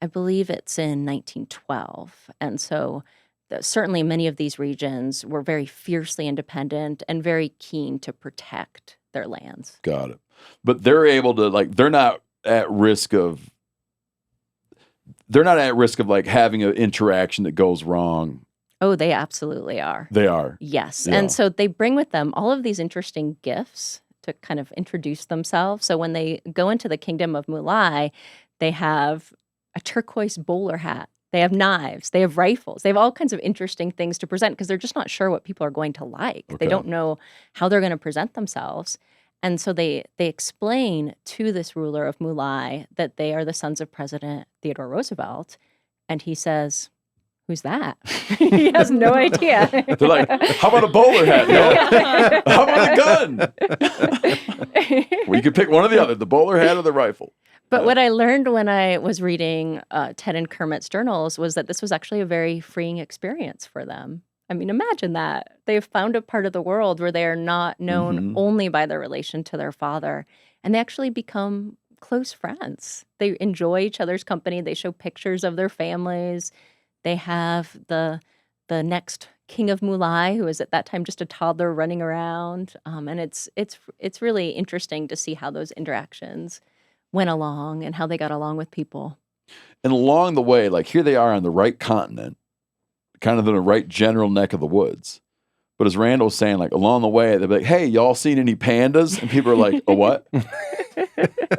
I believe it's in 1912. And so certainly many of these regions were very fiercely independent and very keen to protect their lands. Got it. But they're able to, they're not at risk of like having an interaction that goes wrong. Oh, they absolutely are. They are. Yes. Yeah. And so they bring with them all of these interesting gifts to kind of introduce themselves. So when they go into the Kingdom of Mulai, they have a turquoise bowler hat. They have knives. They have rifles. They have all kinds of interesting things to present because they're just not sure what people are going to like. Okay. They don't know how they're going to present themselves. And so they explain to this ruler of Mulai that they are the sons of President Theodore Roosevelt. And he says, "Who's that?" He has no idea. They're like, "How about a bowler hat? No. How about a gun?" Well, you could pick one or the other, the bowler hat or the rifle. But what I learned when I was reading Ted and Kermit's journals was that this was actually a very freeing experience for them. I mean, imagine that. They've found a part of the world where they are not known only by their relation to their father, and they actually become close friends. They enjoy each other's company. They show pictures of their families. They have the next King of Mulai, who was at that time just a toddler running around. And it's really interesting to see how those interactions went along and how they got along with people. And along the way, like here they are on the right continent, kind of in the right general neck of the woods. But as Randall's saying, like along the way, they'll be like, "Hey, y'all seen any pandas?" And people are like, "A what?"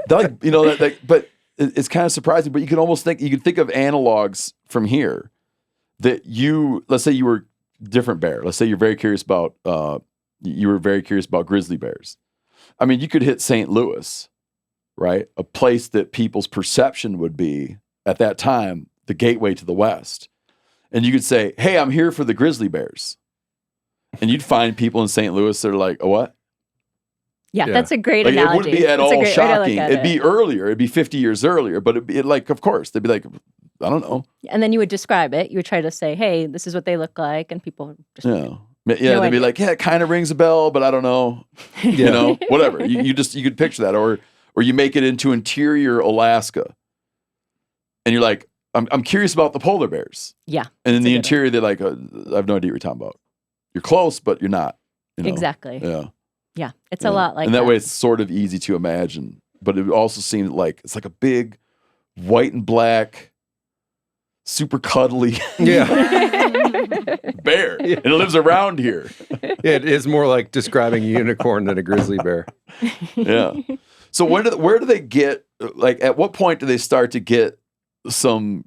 Like, you know, but it's kind of surprising. But you can think of analogs from here that let's say you were different bear. Let's say you're very curious about grizzly bears. I mean, you could hit St. Louis, right? A place that people's perception would be at that time the gateway to the West, and you could say, "Hey, I'm here for the grizzly bears." And you'd find people in St. Louis that are like, "A what?" Yeah, that's a great like, analogy. It wouldn't be at That's a all great way to look shocking. at It'd it. be earlier. It'd be 50 years earlier. But like, of course, they'd be like, "I don't know." And then you would describe it. You would try to say, "Hey, this is what they look like," and people just Yeah, No they'd be idea. like, "Yeah, it kind of rings a bell, but I don't know." You know, whatever. You could picture that, or you make it into interior Alaska, and you're like, "I'm curious about the polar bears." Yeah, And in that's a the good interior, they're like, "I have no idea what you're talking about. You're close, but you're not." You know? Exactly. Yeah. Yeah, it's a lot like and that way it's sort of easy to imagine, but it also seems like it's like a big white and black, super cuddly bear, and it lives around here. It is more like describing a unicorn than a grizzly bear. Yeah. So where do they get, like, at what point do they start to get some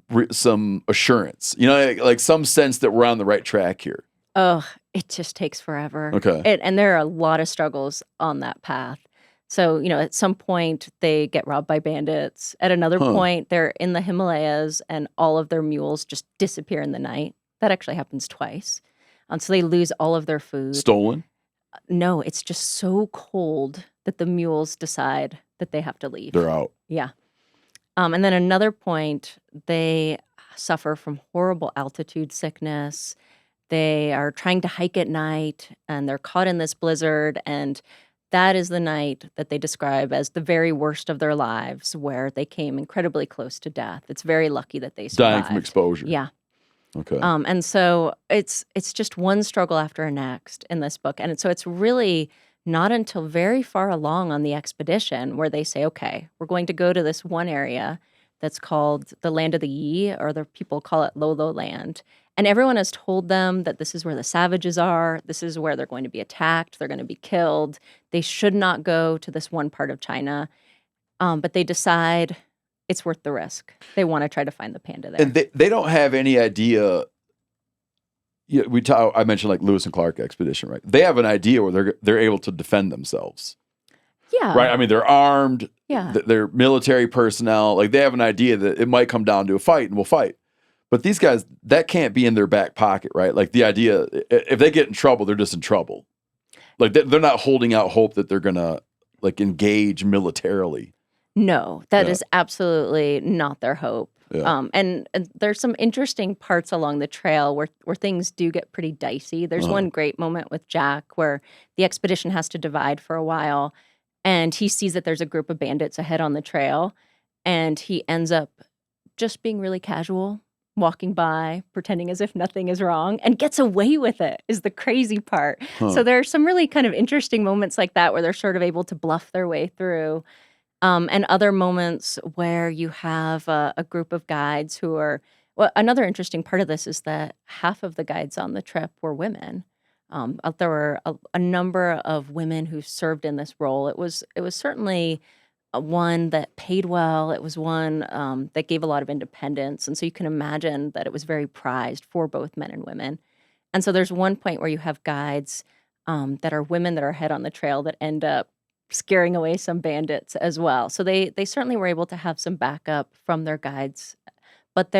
assurance? You know, like some sense that we're on the right track here. Oh, it just takes forever. Okay. And there are a lot of struggles on that path. So, at some point they get robbed by bandits. At another point, they're in the Himalayas and all of their mules just disappear in the night. That actually happens twice. So they lose all of their food. Stolen? No, it's just so cold that the mules decide that they have to leave. They're out. Yeah. And then another point, they suffer from horrible altitude sickness. They are trying to hike at night and they're caught in this blizzard. And that is the night that they describe as the very worst of their lives, where they came incredibly close to death. It's very lucky that they survived. Dying from exposure. Yeah. Okay. And so it's just one struggle after next in this book. And so it's really not until very far along on the expedition where they say, okay, we're going to go to this one area that's called the Land of the Yi, or the people call it Lolo Land. And everyone has told them that this is where the savages are. This is where they're going to be attacked. They're going to be killed. They should not go to this one part of China. But they decide it's worth the risk. They want to try to find the panda there. And they don't have any idea. Yeah, I mentioned like Lewis and Clark expedition, right? They have an idea where they're able to defend themselves. Yeah. Right. I mean, they're armed. Yeah. They're military personnel. Like, they have an idea that it might come down to a fight, and we'll fight. But these guys, that can't be in their back pocket, right? Like, the idea, if they get in trouble, they're just in trouble. Like, they're not holding out hope that they're gonna like engage militarily. No, that Yeah. is absolutely not their hope. Yeah. And there's some interesting parts along the trail where things do get pretty dicey. There's one great moment with Jack where the expedition has to divide for a while, and he sees that there's a group of bandits ahead on the trail, and he ends up just being really casual, walking by, pretending as if nothing is wrong, and gets away with it, is the crazy part. So there are some really kind of interesting moments like that where they're sort of able to bluff their way through. And other moments where you have a group of guides who are, well, another interesting part of this is that half of the guides on the trip were women. There were a number of women who served in this role. It was certainly one that paid well. It was one that gave a lot of independence. And so you can imagine that it was very prized for both men and women. And so there's one point where you have guides that are women that are ahead on the trail that end up scaring away some bandits as well. So they certainly were able to have some backup from their guides. But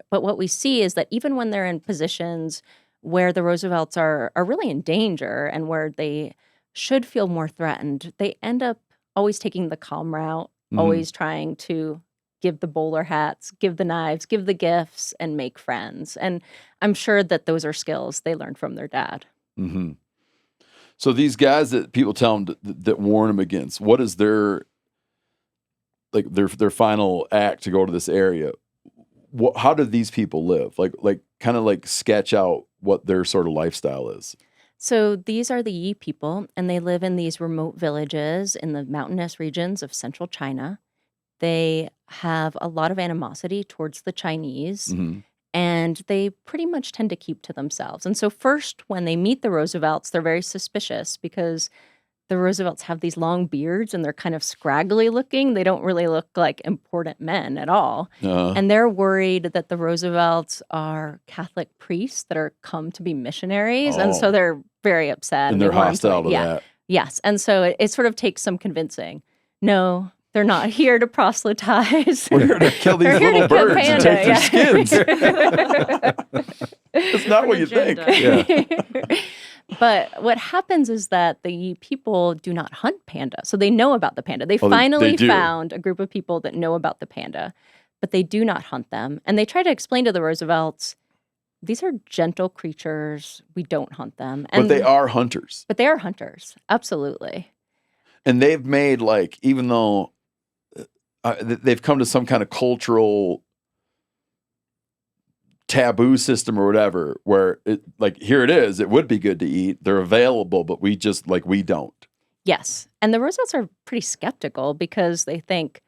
what we see is that even when they're in positions where the Roosevelts are really in danger and where they should feel more threatened, they end up always taking the calm route, always trying to give the bowler hats, give the knives, give the gifts, and make friends. And I'm sure that those are skills they learned from their dad. Mm-hmm. So these guys that people tell them that warn them against, what is their final act to go to this area? How do these people live? Like kind of like sketch out what their sort of lifestyle is. So these are the Yi people, and they live in these remote villages in the mountainous regions of central China. They have a lot of animosity towards the Chinese, and they pretty much tend to keep to themselves. And so first, when they meet the Roosevelts, they're very suspicious because the Roosevelts have these long beards and they're kind of scraggly looking. They don't really look like important men at all. And they're worried that the Roosevelts are Catholic priests that are come to be missionaries. And so they're very upset. And they're they want hostile to that. Yes. And so it sort of takes some convincing. No, they're not here to proselytize. We're here to kill these We're here little to kill birds and Panda, take their skins. It's not what you think. agenda. But what happens is that the people do not hunt panda. So they know about the panda. They finally do. found a group of people that know about the panda, but they do not hunt them. And they try to explain to the Roosevelts, these are gentle creatures. We don't hunt them. And, But they are hunters. But they are hunters. Absolutely. And they've made, like, even though they've come to some kind of cultural taboo system or whatever, where it, like, here it is, it would be good to eat. They're available, but we just, like, we don't. Yes. And the Roosevelts are pretty skeptical because they think,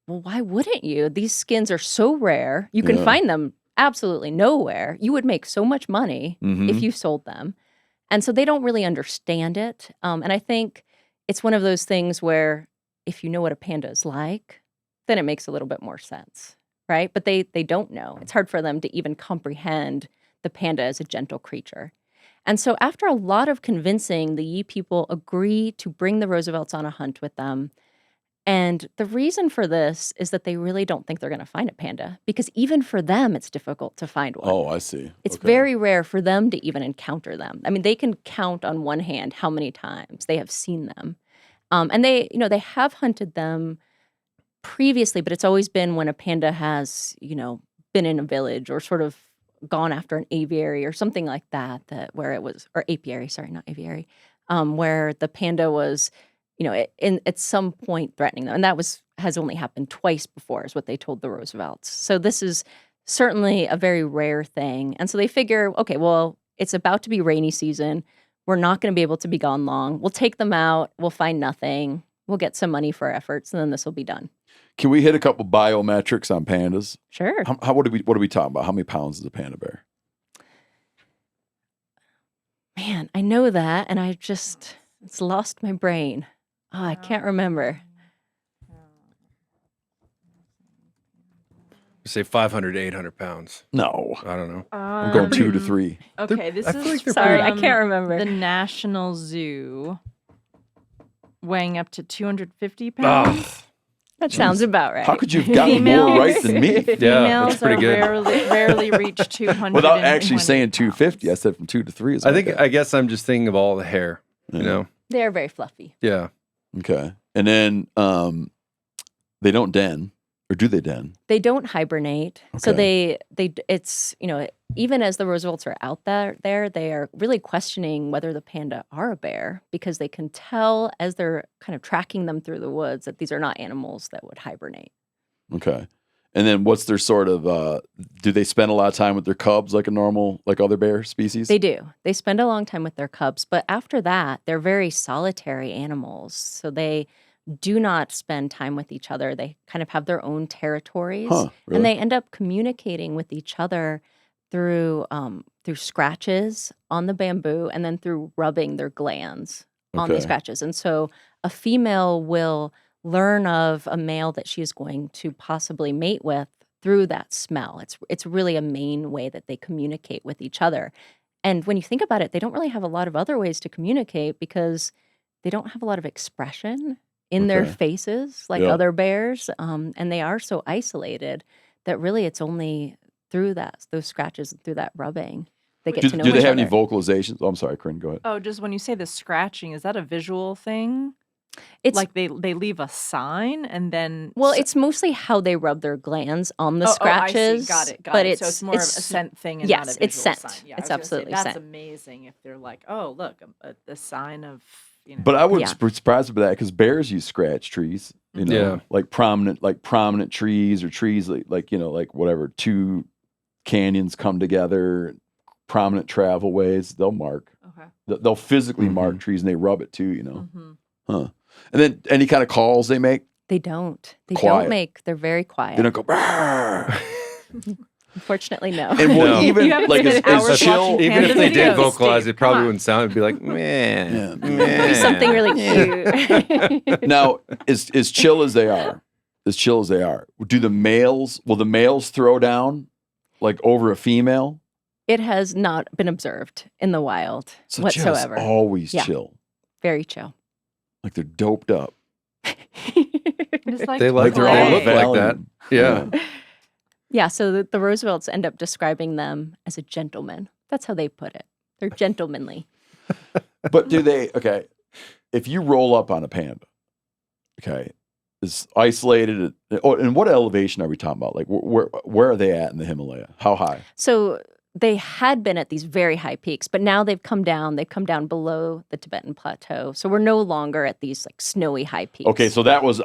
well, why wouldn't you? These skins are so rare. You can find them absolutely nowhere. You would make so much money if you sold them. And so they don't really understand it. And I think it's one of those things where if you know what a panda is like, then it makes a little bit more sense, right? But they don't know. It's hard for them to even comprehend the panda as a gentle creature. And so after a lot of convincing, the Yi people agree to bring the Roosevelts on a hunt with them. And the reason for this is that they really don't think they're going to find a panda because even for them, it's difficult to find one. Oh, I see. It's Okay. very rare for them to even encounter them. I mean, they can count on one hand how many times they have seen them. And they have hunted them previously, but it's always been when a panda has, been in a village or sort of gone after an aviary or something like that, where it was, or apiary, sorry, not aviary, where the panda was, at some point threatening them. And that has only happened twice before, is what they told the Roosevelts. So this is certainly a very rare thing. And so they figure, okay, well, it's about to be rainy season. We're not going to be able to be gone long. We'll take them out. We'll find nothing. We'll get some money for our efforts, and then this will be done. Can we hit a couple biometrics on pandas? Sure. What are we talking about? How many pounds is a panda bear? Man, I know that, and it's lost my brain. Oh, I can't remember. Say 500 to 800 pounds. No. I don't know. I'm going 2 to 3. Okay, this I feel like is they're Sorry, I from can't remember. the National Zoo, weighing up to 250 pounds. Oh, That sounds about right. How could you have gotten more right than me? that's Females pretty are good. rarely reach 200. Without actually saying 250, I said from 2 to 3. Is I guess I'm just thinking of all the hair, you know? They are very fluffy. Yeah. Okay. And then they don't den, or do they den? They don't hibernate. So Okay. it's, even as the Roosevelts are out there, they are really questioning whether the panda are a bear because they can tell as they're kind of tracking them through the woods that these are not animals that would hibernate. Okay. And then what's their sort of, do they spend a lot of time with their cubs like other bear species? They do. They spend a long time with their cubs, but after that, they're very solitary animals. So they do not spend time with each other. They kind of have their own territories, Huh, really? and they end up communicating with each other through scratches on the bamboo and then through rubbing their glands on the Okay. scratches. And so a female will learn of a male that she is going to possibly mate with through that smell. It's really a main way that they communicate with each other. And when you think about it, they don't really have a lot of other ways to communicate because they don't have a lot of expression in their Okay. faces like Yeah. other bears. And they are so isolated that really it's only through those scratches and through that rubbing they get Do, to know do they each have other. any vocalizations? Oh, I'm sorry, Corinne, go ahead. Oh, just when you say the scratching, is that a visual thing? It's Like they leave a sign and then. well, it's mostly how they rub their glands on the scratches. I see. Got but it. So it's more of a scent thing and yes, not a visual it's scent. sign. Yeah, It's I was gonna say, absolutely that's scent. amazing if they're like, oh, look, the sign of, But I wouldn't Yeah. be surprised by that because bears use scratch trees, Yeah. like prominent trees or trees like whatever, two canyons come together, prominent travel ways, they'll mark. Okay. They'll physically mark trees, and they rub it too, Huh. And then any kind of calls they make, They don't. They Quiet. don't make. They're very quiet. they don't go, "Brrr." Unfortunately, no. And will You even, haven't like, spent as hours chill, watching Even if Panda they did videos, vocalize, Steve, it probably come on. wouldn't sound. It'd be like, man. It'd be something really cute. Now, as chill as they are, will the males throw down like over a female? It has not been observed in the wild So whatsoever. just always Yeah. chill. Very chill. Like they're doped up. Just like They like they're they on look like that. Valium. Yeah. Yeah, so the Roosevelts end up describing them as a gentleman. That's how they put it. They're gentlemanly. But do they, if you roll up on a panda, is isolated, and what elevation are we talking about? Like where are they at in the Himalaya? How high? So they had been at these very high peaks, but now they've come down. They've come down below the Tibetan plateau. So we're no longer at these like snowy high peaks. Okay, so that was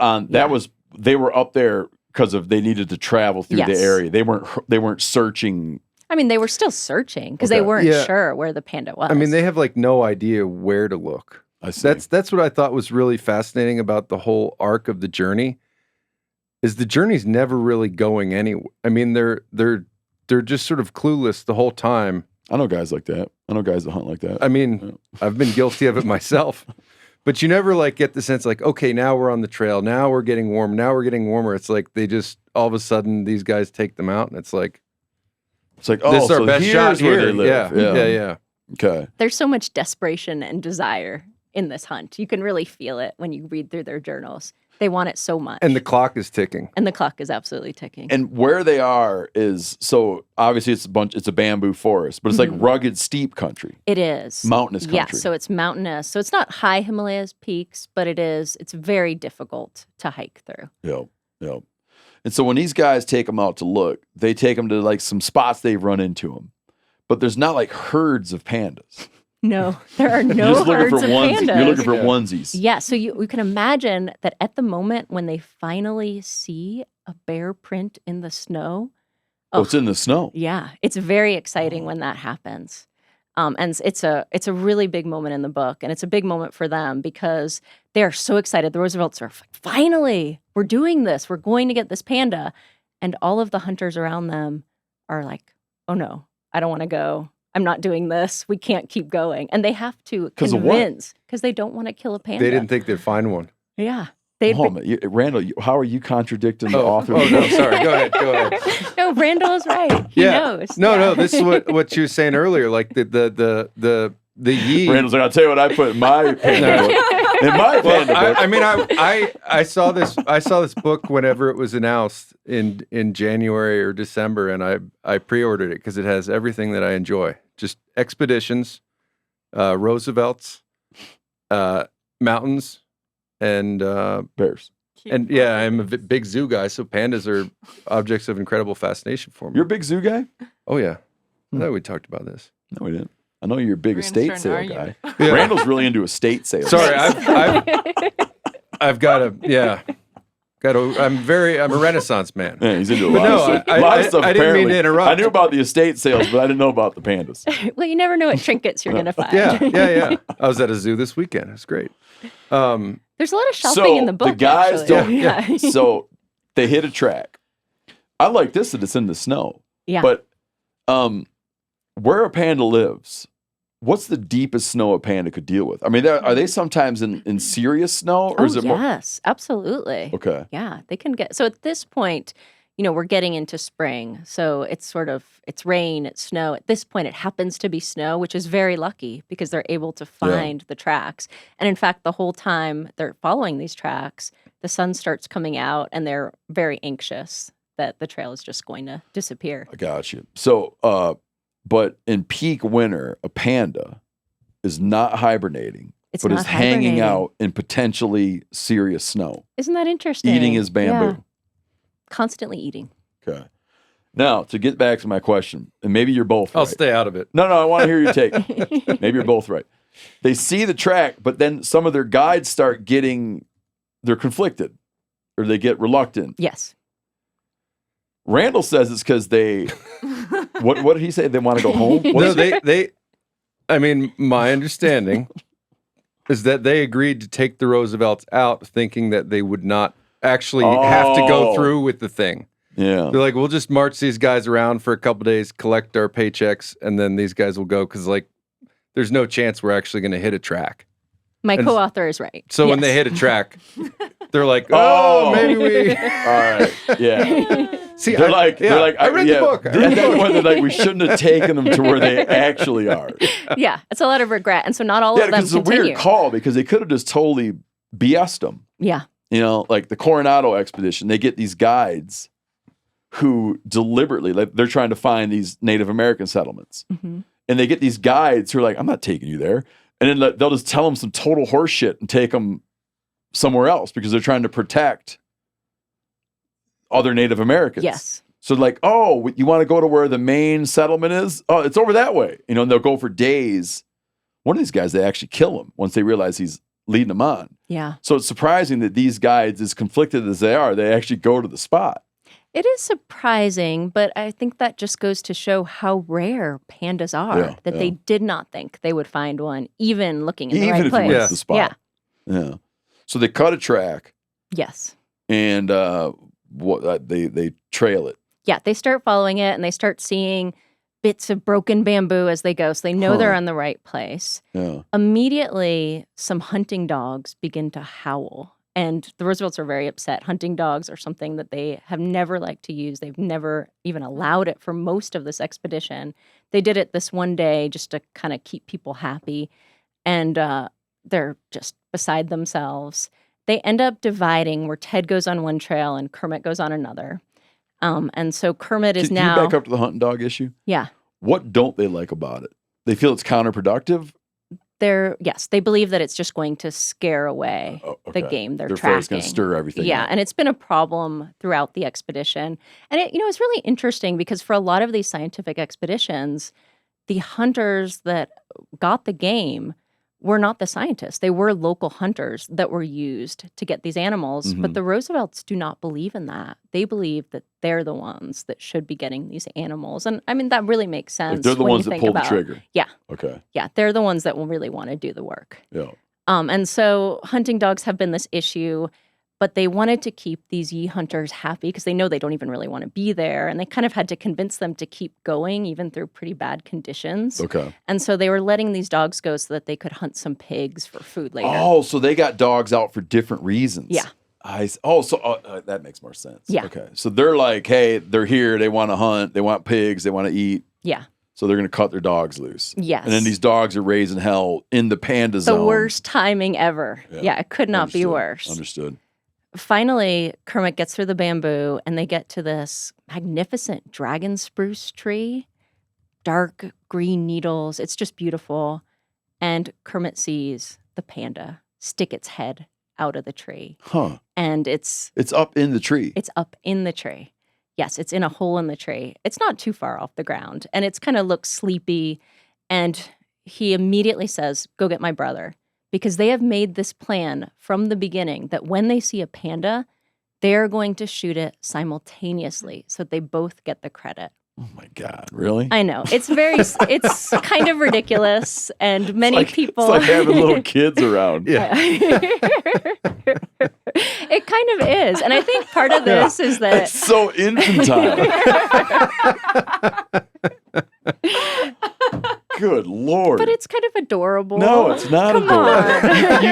they were up there because they needed to travel through the Yes. area. They weren't searching. I mean, they were still searching because they Okay. weren't Yeah. sure where the panda was. I mean, they have like no idea where to look. I see. That's what I thought was really fascinating about the whole arc of the journey. Is the journey's never really going anywhere. I mean, they're just sort of clueless the whole time. I know guys like that. I know guys that hunt like that. I mean, I've been guilty of it myself. But you never like get the sense like, okay, now we're on the trail. Now we're getting warm. Now we're getting warmer. It's like they just all of a sudden these guys take them out, and it's like It's like, this is our so best here's shot where here. they live. Yeah. Okay. There's so much desperation and desire in this hunt. You can really feel it when you read through their journals. They want it so much. And the clock is ticking. And the clock is absolutely ticking. And where they are is so obviously it's a bamboo forest, but it's like rugged, steep country, It is. mountainous country. Yeah, so it's mountainous. So it's not high Himalayas peaks, but it's very difficult to hike through. Yep. And so when these guys take them out to look, they take them to like some spots they've run into them, but there's not like herds of pandas. No, there are You're no just looking herds for of onesies. pandas. You're looking for onesies. Yeah, so you can imagine that at the moment when they finally see a bear print in the snow. Oh, it's in the snow. Yeah, it's very exciting when that happens. And it's a really big moment in the book, and it's a big moment for them because they're so excited. The Roosevelts are like, finally, we're doing this. We're going to get this panda. And all of the hunters around them are like, oh no, I don't want to go. I'm not doing this. We can't keep going. And they have to 'Cause of what? convince because they don't want to kill a panda. They didn't think they'd find one. Yeah. Hold on, Randall, how are you contradicting the author? Oh no, sorry. Go ahead. No, Randall is right. He knows. No, Yeah. no. This is what you were saying earlier. Like the Yi. Randall's like, I'll tell you what I put in my panda book. In my panda book. I mean, I saw this book whenever it was announced in January or December, and I pre-ordered it because it has everything that I enjoy. Just expeditions, Roosevelts, mountains, and Bears. and yeah, I'm a big zoo guy, so pandas are objects of incredible fascination for me. You're a big zoo guy? Oh yeah, I thought we talked about this. No, we didn't. I know you're a big We're gonna estate start an sale guy. argument. Yeah. Randall's really into estate sales. Sorry, I've got a I'm a Renaissance man. Yeah, he's into a But lot no, of stuff. I- A lot of I- stuff, I didn't mean apparently. to interrupt. I knew about the estate sales, but I didn't know about the pandas. Well, you never know what trinkets you're going to find. Yeah. I was at a zoo this weekend. It was great. There's a lot of shopping So in the book. the guys actually. don't. So they hit a track. I like this that it's in the snow. Yeah. But where a panda lives, what's the deepest snow a panda could deal with? I mean, are they sometimes in serious snow, or is it more? Yes, absolutely. Okay. Yeah, they can get. So at this point, we're getting into spring. So it's rain, it's snow. At this point, it happens to be snow, which is very lucky because they're able to find the tracks. And in fact, the whole time they're following these tracks, the sun starts coming out and they're very anxious that the trail is just going to disappear. I got you. So, but in peak winter, a panda is not hibernating, It's but not is hanging hibernating. out in potentially serious snow, Isn't that interesting? eating his bamboo. Yeah. Constantly eating. Okay. Now, to get back to my question, and maybe you're both I'll right. stay out of it. No, I want to hear your take. Maybe you're both right. They see the track, but then some of their guides they're conflicted, or they get reluctant. Yes. Randall says it's because they. What did he say? They want to go home? No, they. I mean, my understanding is that they agreed to take the Roosevelts out, thinking that they would not actually have to go through with the thing. Yeah. They're like, we'll just march these guys around for a couple days, collect our paychecks, and then these guys will go because, like, there's no chance we're actually going to hit a track. My co-author is right. So when they hit a track, they're like, maybe we. All right. Yeah. See, they're like, I read the book. At that point, they're like, we shouldn't have taken them to where they actually are. Yeah, it's a lot of regret, and so not all of them because it's a weird call because they could have just totally BS'd them. Yeah. You know, like the Coronado expedition, they get these guides who deliberately, like, they're trying to find these Native American settlements. Mm-hmm. And they get these guides who are like, I'm not taking you there. And then they'll just tell them some total horse shit and take them somewhere else because they're trying to protect other Native Americans. Yes. So like, you want to go to where the main settlement is? Oh, it's over that way. You know, and they'll go for days. One of these guys, they actually kill him once they realize he's leading them on. Yeah. So it's surprising that these guides, as conflicted as they are, they actually go to the spot. It is surprising, but I think that just goes to show how rare pandas are, that they did not think they would find one, even looking in the right place. Even if you went to the spot. Yeah. So they cut a track. Yes. And they trail it. Yeah, they start following it, and they start seeing bits of broken bamboo as they go, so they know they're on the right place. Yeah. Immediately, some hunting dogs begin to howl. And the Roosevelts are very upset. Hunting dogs are something that they have never liked to use. They've never even allowed it for most of this expedition. They did it this one day just to kind of keep people happy. And they're just beside themselves. They end up dividing where Ted goes on one trail and Kermit goes on another. And so Kermit is now... Can you back up to the hunting dog issue? Yeah. What don't they like about it? They feel it's counterproductive? They believe that it's just going to scare away the game they're tracking. It's going to stir everything Yeah, up. and it's been a problem throughout the expedition. And it's really interesting because for a lot of these scientific expeditions, the hunters that got the game were not the scientists. They were local hunters that were used to get these animals. But the Roosevelts do not believe in that. They believe that they're the ones that should be getting these animals. And I mean, that really makes sense. Like they're the ones that pull the trigger. Yeah. Okay. Yeah, they're the ones that will really want to do the work. Yeah. And so hunting dogs have been this issue, but they wanted to keep these ye hunters happy because they know they don't even really want to be there. And they kind of had to convince them to keep going even through pretty bad conditions. Okay. And so they were letting these dogs go so that they could hunt some pigs for food later. Oh, so they got dogs out for different reasons. Yeah. That makes more sense. Yeah. Okay. So they're like, hey, they're here. They want to hunt. They want pigs. They want to eat. Yeah. So they're going to cut their dogs loose. Yes. And then these dogs are raising hell in the panda zone. The worst timing ever. Yeah, it could not be worse. Understood. Finally, Kermit gets through the bamboo and they get to this magnificent dragon spruce tree. Dark green needles. It's just beautiful. And Kermit sees the panda stick its head out of the tree. Huh. And it's up in the tree. It's up in the tree. Yes, it's in a hole in the tree. It's not too far off the ground. And it's kind of looks sleepy. And he immediately says, go get my brother. Because they have made this plan from the beginning that when they see a panda, they're going to shoot it simultaneously so they both get the credit. Oh my God, really? I know. It's kind of ridiculous. And many people... It's like having little kids around. Yeah. It kind of is. And I think part of this is that... It's so infantile. Good Lord. But it's kind of adorable. No, it's not Come adorable. on.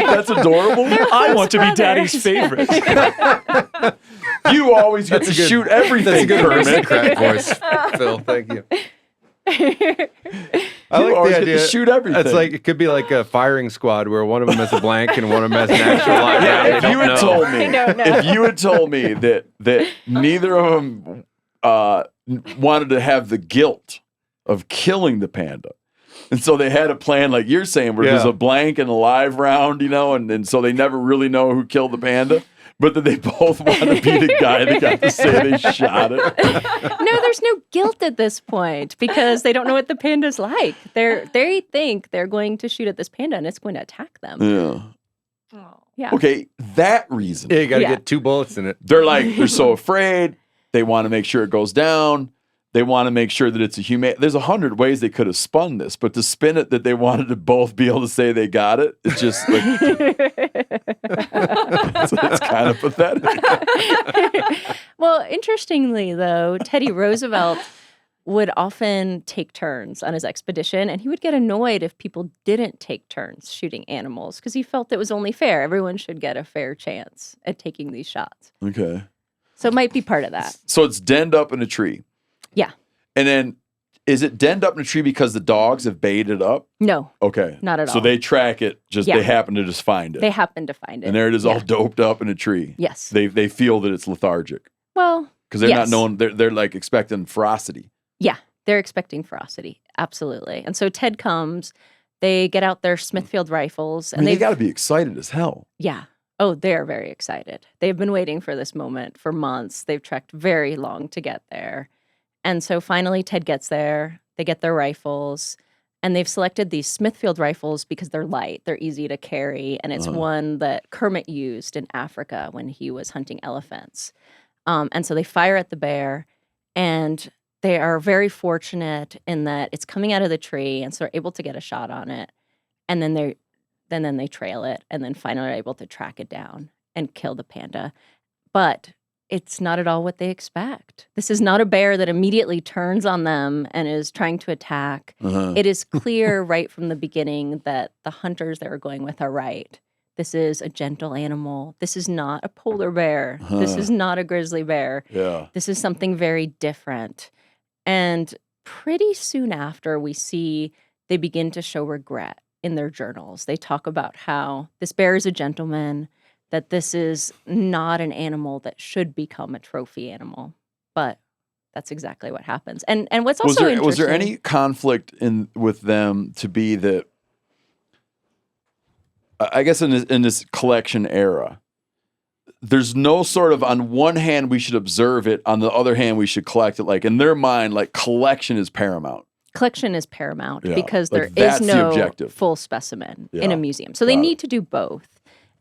That's adorable? I want to be brothers. Daddy's favorite. You always get to shoot everything, That's a good Kermit. aristocrat voice, Phil. Thank you. I You like always the get to idea. shoot everything. It's like it could be like a firing squad where one of them has a blank and one of them has an actual live round. If you had told me, I don't know. if you had told me that neither of them wanted to have the guilt of killing the panda, and so they had a plan like you're saying, where there's a blank and a live round, and so they never really know who killed the panda, but that they both want to be the guy that got to say they shot it. No, there's no guilt at this point because they don't know what the panda's like. They think they're going to shoot at this panda and it's going to attack them. Yeah. Yeah. Okay, that reason. Yeah, you got to get 2 bullets in it. They're so afraid. They want to make sure it goes down. They want to make sure that it's a humane. There's 100 ways they could have spun this, but to spin it that they wanted to both be able to say they got it, it's just like it's kind of pathetic. Well, interestingly, though, Teddy Roosevelt would often take turns on his expedition, and he would get annoyed if people didn't take turns shooting animals because he felt it was only fair. Everyone should get a fair chance at taking these shots. Okay. So it might be part of that. So it's denned up in a tree. Yeah. And then is it denned up in a tree because the dogs have baited up? No, Okay. not at all. So they track it, Yeah. they happen to just find it. They happen to find it. And there it is Yeah. all doped up in a tree. Yes. They feel that it's lethargic. Well, Because they're not yes. knowing, they're like expecting ferocity. Yeah, they're expecting ferocity. Absolutely. And so Ted comes, they get out their Smithfield rifles, I and mean, they they've got to be excited as hell. Yeah. Oh, they're very excited. They've been waiting for this moment for months. They've trekked very long to get there. And so finally, Ted gets there. They get their rifles, and they've selected these Smithfield rifles because they're light, they're easy to carry, and it's one that Kermit used in Africa when he was hunting elephants. And so they fire at the bear, and they are very fortunate in that it's coming out of the tree, and so they're able to get a shot on it. And then they trail it, and then finally are able to track it down and kill the panda. But it's not at all what they expect. This is not a bear that immediately turns on them and is trying to attack. It is clear right from the beginning that the hunters they were going with are right. This is a gentle animal. This is not a polar bear. This is not a grizzly bear. Yeah. This is something very different. And pretty soon after, we see they begin to show regret in their journals. They talk about how this bear is a gentleman, that this is not an animal that should become a trophy animal. But that's exactly what happens. And what's also interesting... Was there any conflict with them to be that, I guess in this collection era, there's no sort of, on one hand, we should observe it, on the other hand, we should collect it. Like, in their mind, like, collection is paramount. Collection is paramount Yeah, because like, there is that's the no objective. full specimen in Yeah, a museum. So they got it. need to do both.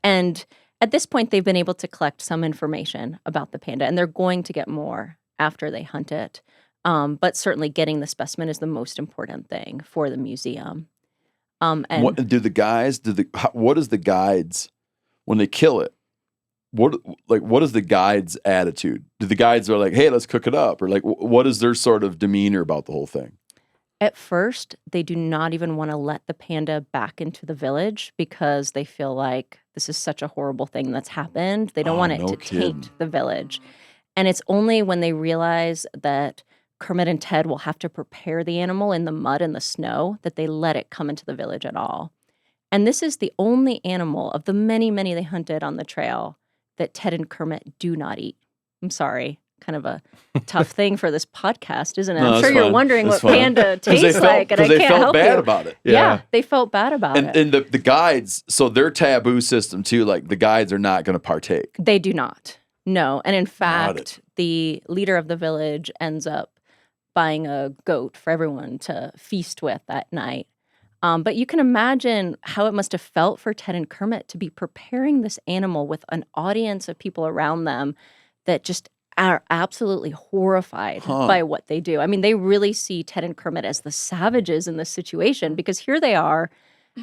And at this point, they've been able to collect some information about the panda, and they're going to get more after they hunt it. But certainly getting the specimen is the most important thing for the museum. And What do the guides, what is the guides, when they kill it, what is the guides' attitude? Do the guides are like, hey, let's cook it up? Or like, what is their sort of demeanor about the whole thing? at first, they do not even want to let the panda back into the village because they feel like this is such a horrible thing that's happened. They don't want it no to kidding. taint the village. And it's only when they realize that Kermit and Ted will have to prepare the animal in the mud and the snow that they let it come into the village at all. And this is the only animal of the many, many they hunted on the trail that Ted and Kermit do not eat. I'm sorry. Kind of a tough thing for this podcast, isn't it? No, I'm that's sure you're fine. wondering That's what fine. panda 'Cause they tastes felt- like, and I 'cause they can't felt help bad you. about it. Yeah, they felt bad about it. And the guides, so their taboo system too, like the guides are not going to partake. They do not. No. And in Got fact, the leader of the village ends up buying a goat for everyone to feast with that night. But you can imagine how it must have felt for Ted and Kermit to be preparing this animal with an audience of people around them that just are absolutely horrified by what they do. I mean, they really see Ted and Kermit as the savages in this situation because here they are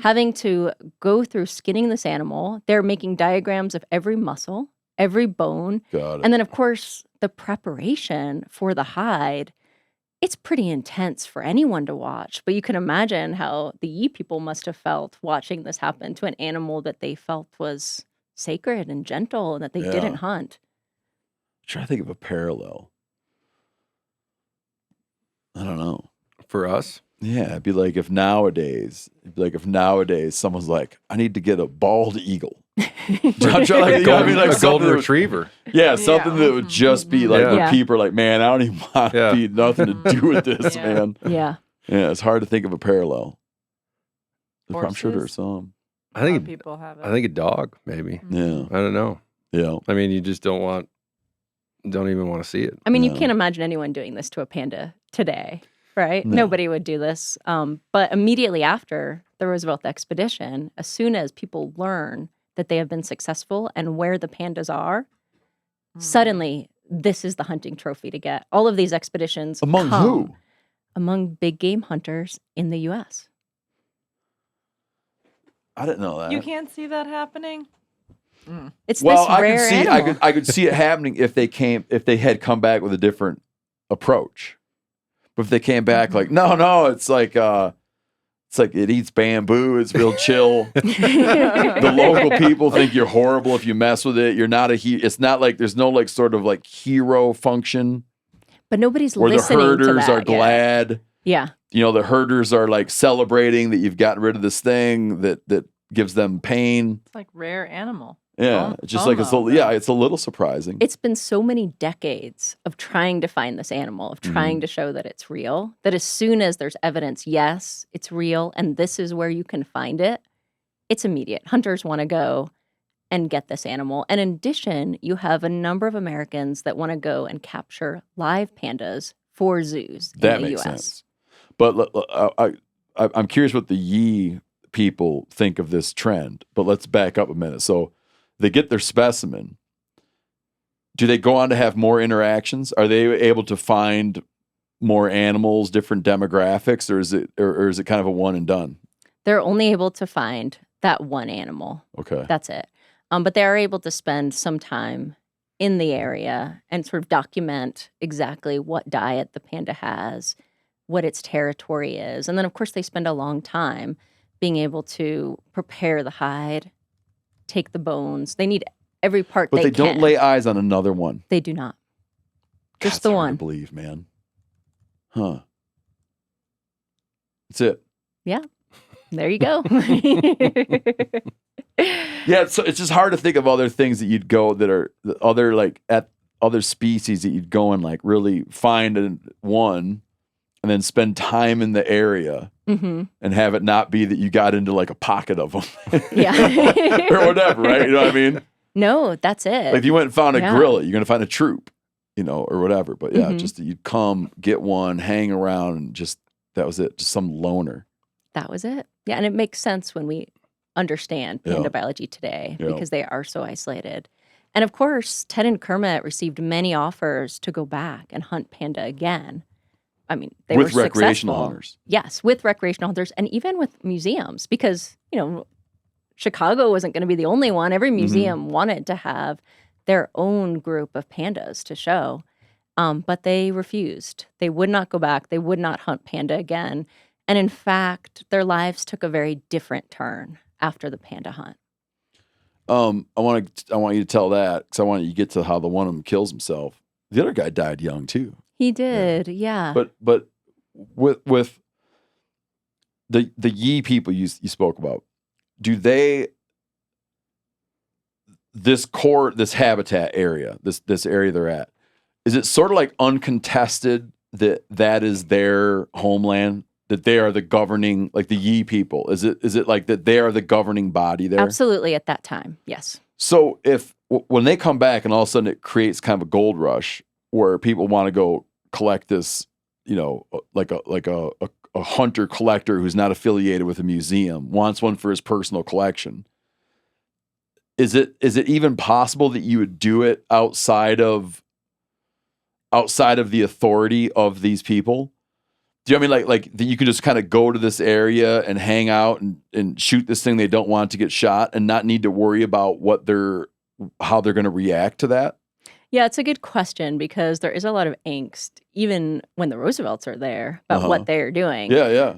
having to go through skinning this animal. They're making diagrams of every muscle, every bone. Got it. And then, of course, the preparation for the hide. It's pretty intense for anyone to watch, but you can imagine how the Yi people must have felt watching this happen to an animal that they felt was sacred and gentle and that they Yeah. didn't hunt. Try to think of a parallel. I don't know. For us? Yeah, it'd be like if nowadays someone's like, I need to get a bald eagle. I'm trying to, like, you know what I mean? Like a golden something that- retriever. Yeah, something that would just be like, Yeah. where Yeah. people are like, man, I don't even want to Yeah. be nothing to do with this, Yeah. man. Yeah. Yeah, it's hard to think of a parallel. I'm sure Horses? there's some. I A lot of think people have it. I think a dog, maybe. Yeah, I don't know. yeah. I mean, you just don't even want to see it. I mean, you No. can't imagine anyone doing this to a panda today, right? No. Nobody would do this. But immediately after the Roosevelt expedition, as soon as people learn that they have been successful and where the pandas are, suddenly this is the hunting trophy to get. All of these expeditions Among come who? among big game hunters in the U.S. I didn't know that. You can't see that happening. It's Well, this I could rare see animal. I could see it happening if they had come back with a different approach. But if they came back like, no, it's like it eats bamboo, it's real chill. The local people think you're horrible if you mess with it. You're not it's not like there's no like sort of like hero function But nobody's where the listening to herders that are yet. glad. Yeah. You know, the herders are like celebrating that you've gotten rid of this thing that gives them pain. It's like rare animal. Yeah, it's just like it's a little surprising. It's been so many decades of trying to find this animal, of trying to show that it's real, that as soon as there's evidence, yes, it's real, and this is where you can find it, it's immediate. Hunters want to go and get this animal. And in addition, you have a number of Americans that want to go and capture live pandas for zoos That in the makes U.S. sense. But I'm curious what the Yi people think of this trend. But let's back up a minute. So they get their specimen. Do they go on to have more interactions? Are they able to find more animals, different demographics, or is it kind of a one and done? They're only able to find that one animal. Okay. That's it. But they are able to spend some time in the area and sort of document exactly what diet the panda has, what its territory is. And then, of course, they spend a long time being able to prepare the hide, take the bones. They need every part But they don't can. lay eyes on another one. They do not. God, Just it's the hard one. to believe, man. Huh. That's it. Yeah. There you go. Yeah, so it's just hard to think of other things that you'd go that are other like at other species that you'd go and like really find one and then spend time in the area and have it not be that you got into like a pocket of them. Yeah. Or whatever, right? You know what I mean? No, that's it. Like if you went and found a Yeah. gorilla, you're going to find a troop, you know, or whatever. But yeah, Mhm. just that you'd come, get one, hang around, and just that was it. Just some loner. That was it. Yeah, and it makes sense when we understand panda Yeah. biology today Yeah. because they are so isolated. And of course, Ted and Kermit received many offers to go back and hunt panda again. I mean, they With were recreational successful. hunters. Yes, with recreational hunters and even with museums because, you know, Chicago wasn't going to be the only one. Every museum wanted to have their own group of pandas to show. But they refused. They would not go back. They would not hunt panda again. And in fact, their lives took a very different turn after the panda hunt. I want you to tell that because I want you to get to how the one of them kills himself. The other guy died young too. He did, yeah. But with the Yi people you spoke about, do they this habitat area, this area they're at, is it sort of like uncontested that is their homeland? That they are the governing, like the Yi people? Is it like that they are the governing body there? Absolutely, at that time, yes. So when they come back and all of a sudden it creates kind of a gold rush where people want to go collect this, you know, like a hunter collector who's not affiliated with a museum wants one for his personal collection. Is it even possible that you would do it outside of the authority of these people? Do you know what I mean? Like that you can just kind of go to this area and hang out and shoot this thing they don't want to get shot and not need to worry about how they're going to react to that? Yeah, it's a good question because there is a lot of angst, even when the Roosevelts are there, about what they're doing. Yeah.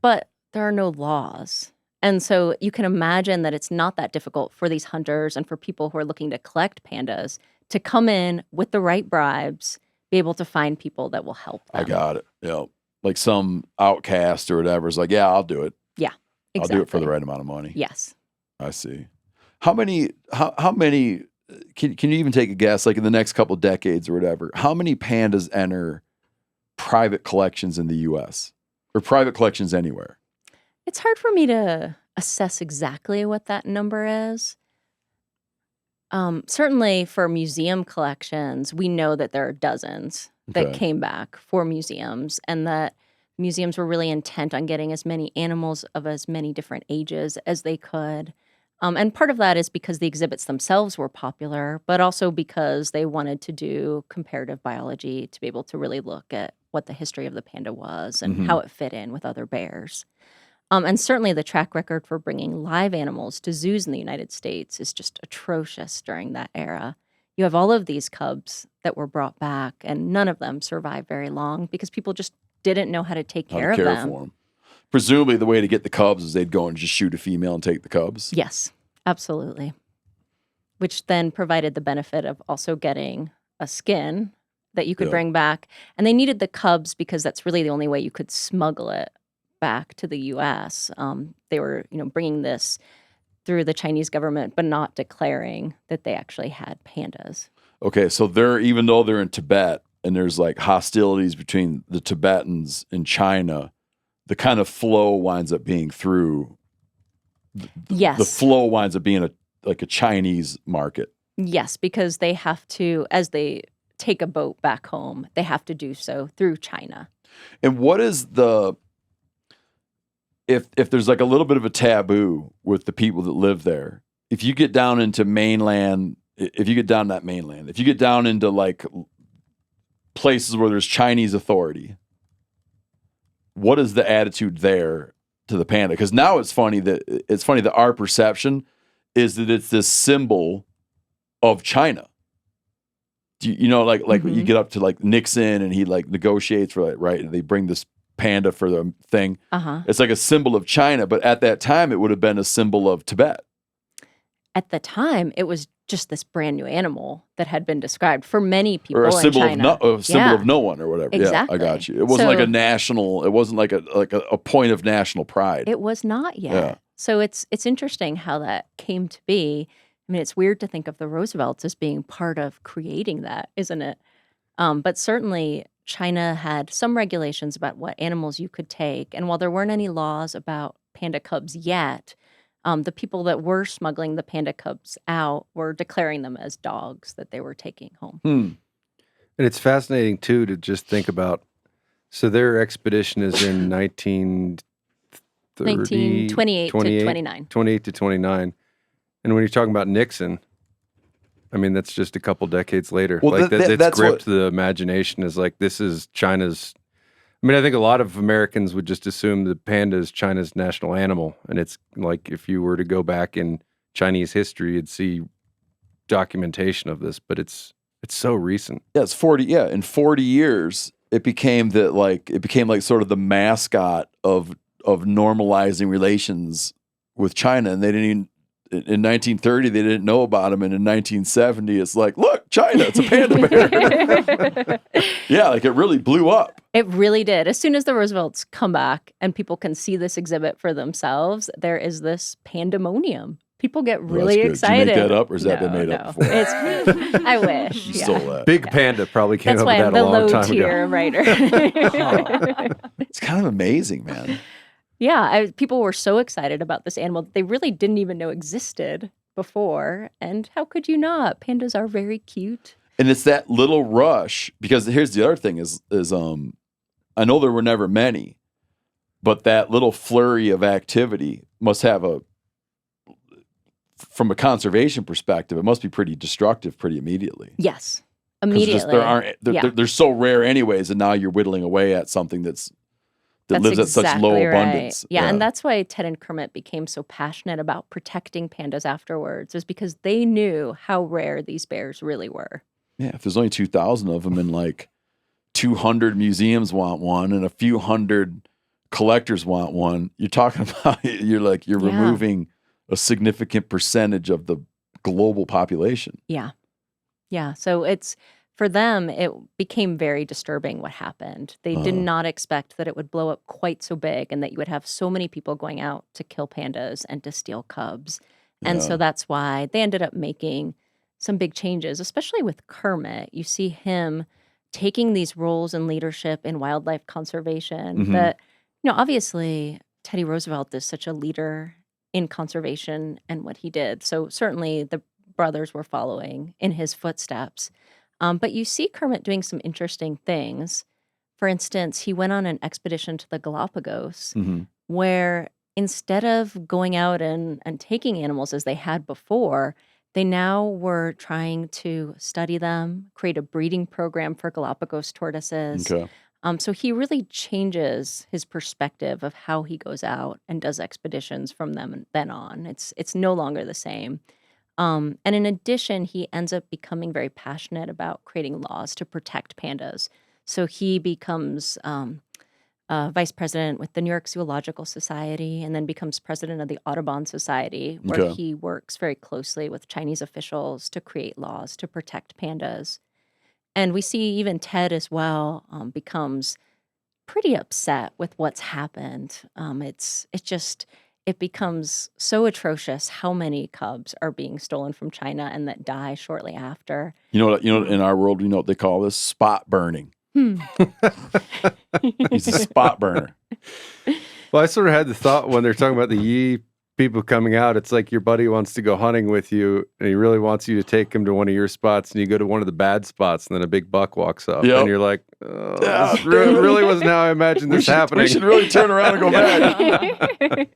But there are no laws. And so you can imagine that it's not that difficult for these hunters and for people who are looking to collect pandas to come in with the right bribes, be able to find people that will help them. I got it. Yeah. Like some outcast or whatever is like, yeah, I'll do it. Yeah, exactly. I'll do it for the right amount of money. Yes. I see. How many, can you even take a guess, like in the next couple of decades or whatever, how many pandas enter private collections in the U.S. or private collections anywhere? It's hard for me to assess exactly what that number is. Certainly for museum collections, we know that there are dozens that Okay. came back for museums and that museums were really intent on getting as many animals of as many different ages as they could. And part of that is because the exhibits themselves were popular, but also because they wanted to do comparative biology to be able to really look at what the history of the panda was and how it fit in with other bears. And certainly the track record for bringing live animals to zoos in the United States is just atrocious during that era. You have all of these cubs that were brought back, and none of them survived very long because people just didn't know how to take care of them. For them. Presumably, the way to get the cubs is they'd go and just shoot a female and take the cubs. Yes, absolutely. Which then provided the benefit of also getting a skin that you could bring back. And they needed the cubs because that's really the only way you could smuggle it back to the U.S. They were, bringing this through the Chinese government, but not declaring that they actually had pandas. Okay, so even though they're in Tibet and there's like hostilities between the Tibetans and China, the kind of flow winds up being through. Yes, the flow winds up being a Chinese market. Yes, because they have to, as they take a boat back home, they have to do so through China. And what is if there's like a little bit of a taboo with the people that live there, if you get down into mainland, if you get down that mainland, if you get down into like places where there's Chinese authority, what is the attitude there to the panda? Because now it's funny that our perception is that it's this symbol of China. You get up to like Nixon and he like negotiates for it, right? And they bring this panda for the thing. It's like a symbol of China, but at that time it would have been a symbol of Tibet. At the time, it was just this brand new animal that had been described for many people or a symbol in China. of symbol of no one or whatever. Exactly. Yeah, I got you. It wasn't like a national. It wasn't like a point of national pride. It was not yet. Yeah. So it's interesting how that came to be. I mean, it's weird to think of the Roosevelts as being part of creating that, isn't it? But certainly China had some regulations about what animals you could take. And while there weren't any laws about panda cubs yet, the people that were smuggling the panda cubs out were declaring them as dogs that they were taking home. And it's fascinating, too, to just think about. So their expedition is in 1928 to 29. 28 to 29. And when you're talking about Nixon, I mean, that's just a couple decades later. Well, that's gripped the imagination as like, this is China's. I mean, I think a lot of Americans would just assume the panda is China's national animal. And it's like, if you were to go back in Chinese history, you'd see documentation of this, but it's so recent. Yeah, it's 40. Yeah, in 40 years, it became like sort of the mascot of normalizing relations with China. And they didn't even, in 1930, they didn't know about him. And in 1970, it's like, look, China, it's a panda bear. Yeah, like it really blew up. It really did. As soon as the Roosevelts come back and people can see this exhibit for themselves, there is this pandemonium. People get really excited. Did you make that up, or has that been made up before? I wish. You stole that. Big Panda probably came That's up why with I'm that the a long low time tier ago. writer. It's kind of amazing, man. Yeah, people were so excited about this animal that they really didn't even know existed before. And how could you not? Pandas are very cute. And it's that little rush, because here's the other thing is I know there were never many, but that little flurry of activity must have from a conservation perspective, it must be pretty destructive pretty immediately. Yes, immediately. They're so rare anyways, and now you're whittling away at something that lives at such low abundance. Yeah, and that's why Ted and Kermit became so passionate about protecting pandas afterwards, is because they knew how rare these bears really were. Yeah, if there's only 2,000 of them and like 200 museums want one and a few hundred collectors want one, you're talking about, you're removing a significant percentage of the global population. Yeah. Yeah. So for them, it became very disturbing what happened. They did not expect that it would blow up quite so big and that you would have so many people going out to kill pandas and to steal cubs. And so that's why they ended up making some big changes, especially with Kermit. You see him taking these roles in leadership in wildlife conservation that, obviously Teddy Roosevelt is such a leader in conservation and what he did. So certainly the brothers were following in his footsteps. But you see Kermit doing some interesting things. For instance, he went on an expedition to the Galapagos where instead of going out and taking animals as they had before, they now were trying to study them, create a breeding program for Galapagos tortoises. Okay. So he really changes his perspective of how he goes out and does expeditions from then on. It's no longer the same. And in addition, he ends up becoming very passionate about creating laws to protect pandas. So he becomes vice president with the New York Zoological Society, and then becomes president of the Audubon Society, where Okay. he works very closely with Chinese officials to create laws to protect pandas. And we see even Ted as well becomes pretty upset with what's happened. It becomes so atrocious how many cubs are being stolen from China and that die shortly after. You know, in our world, you know what they call this? Spot burning. He's a spot burner. Well, I sort of had the thought when they're talking about the Yi people coming out, it's like your buddy wants to go hunting with you and he really wants you to take him to one of your spots, and you go to one of the bad spots, and then a big buck walks up. Yep. And you're like, oh, this really wasn't how I imagined this happening. We should really turn around and go back.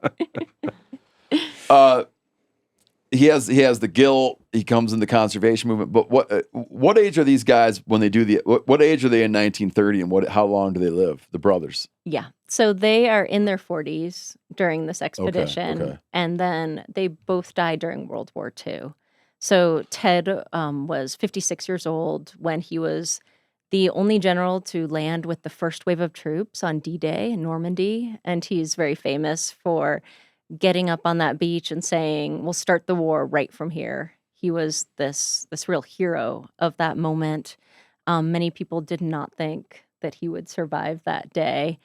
He has the guilt. He comes in the conservation movement. But what age are these guys when they do what age are they in 1930, and how long do they live? The brothers. Yeah. So they are in their 40s during this expedition. okay. And then they both died during World War II. So Ted was 56 years old when he was the only general to land with the first wave of troops on D-Day in Normandy. And he's very famous for getting up on that beach and saying, "We'll start the war right from here." He was this real hero of that moment. Many people did not think that he would survive that day.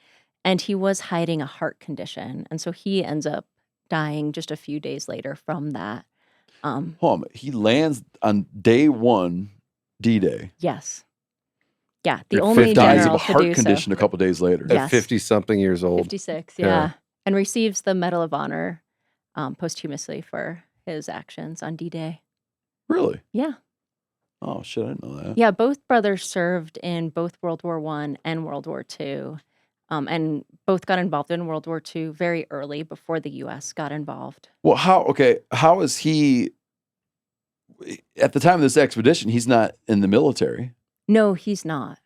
And he was hiding a heart condition. And so he ends up dying just a few days later from that. Hold on. He lands on day one, D-Day. Yes. Yeah. The Your only fifth Dies of general a to heart do condition so. a couple days later. Yes. At 50-something years old. 56, Yeah. yeah. And receives the Medal of Honor posthumously for his actions on D-Day. Really? Yeah. Oh shit! I didn't know that. Yeah, both brothers served in both World War I and World War II. And both got involved in World War II very early before the U.S. got involved. Well, how is he at the time of this expedition? He's not in the military. No, he's not.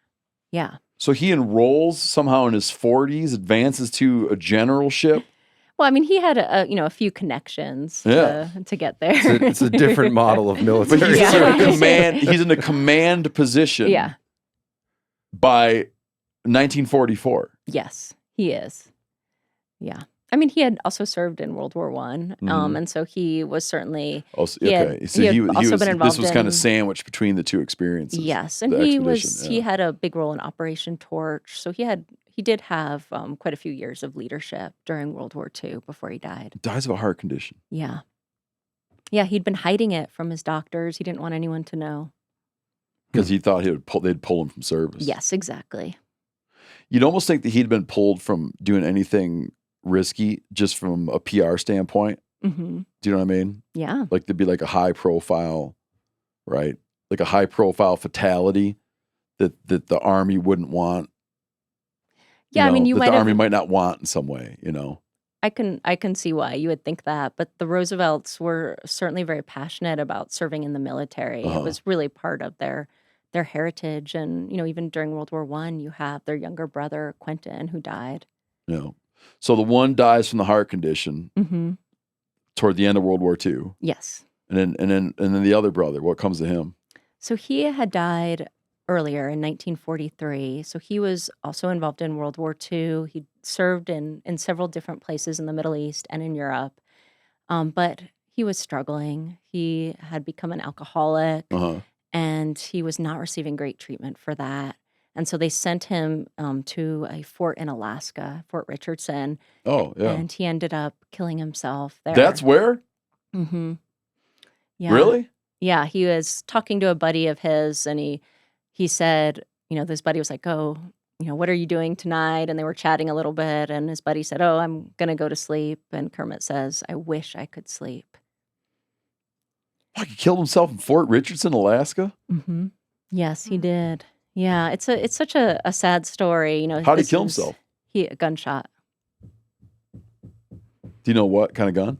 Yeah. So he enrolls somehow in his 40s, advances to a generalship. Well, I mean, he had a few connections Yeah. to get there. It's a different model of But military. he's Yeah. in a command. He's in a command position. Yeah. By 1944. Yes, he is. Yeah. I mean, he had also served in World War I, Mhm. and so he was certainly Also, He had- okay, so he had he was. also been This involved was kind in- of sandwiched between the two experiences. yes, and the he expedition, yeah. had a big role in Operation Torch. So he did have quite a few years of leadership during World War II before he died. Dies of a heart condition. Yeah. Yeah, he'd been hiding it from his doctors. He didn't want anyone to know. Because he thought they'd pull him from service. Yes, exactly. You'd almost think that he'd been pulled from doing anything risky just from a PR standpoint. Hmm. Do you know what I mean? Yeah. Like there'd be like a high profile, right? Like a high profile fatality that the Army wouldn't want. Yeah, I mean, you that might the have- Army might not want in some way, you know. I can see why you would think that, but the Roosevelts were certainly very passionate about serving in the military. Uh-huh. It was really part of their heritage, and even during World War I, you have their younger brother Quentin who died. You know. So the one dies from the heart condition Mm-hmm. toward the end of World War II. Yes. And then the other brother, what comes to him? So he had died earlier in 1943. So he was also involved in World War II. He served in several different places in the Middle East and in Europe. But he was struggling. He had become an alcoholic, Uh-huh. and he was not receiving great treatment for that. And so they sent him to a fort in Alaska, Fort Richardson, Oh, yeah. and he ended up killing himself there. That's where? Mm-hmm. Yeah. Really? Yeah, he was talking to a buddy of his, and he said, this buddy was like, "Oh, what are you doing tonight?" And they were chatting a little bit, and his buddy said, "Oh, I'm gonna go to sleep." And Kermit says, "I wish I could sleep." Fuck, he killed himself in Fort Richardson, Alaska? Mm-hmm. Yes, he did. Yeah, it's such a sad story. How did he this kill is- himself? A gunshot. Do you know what kind of gun?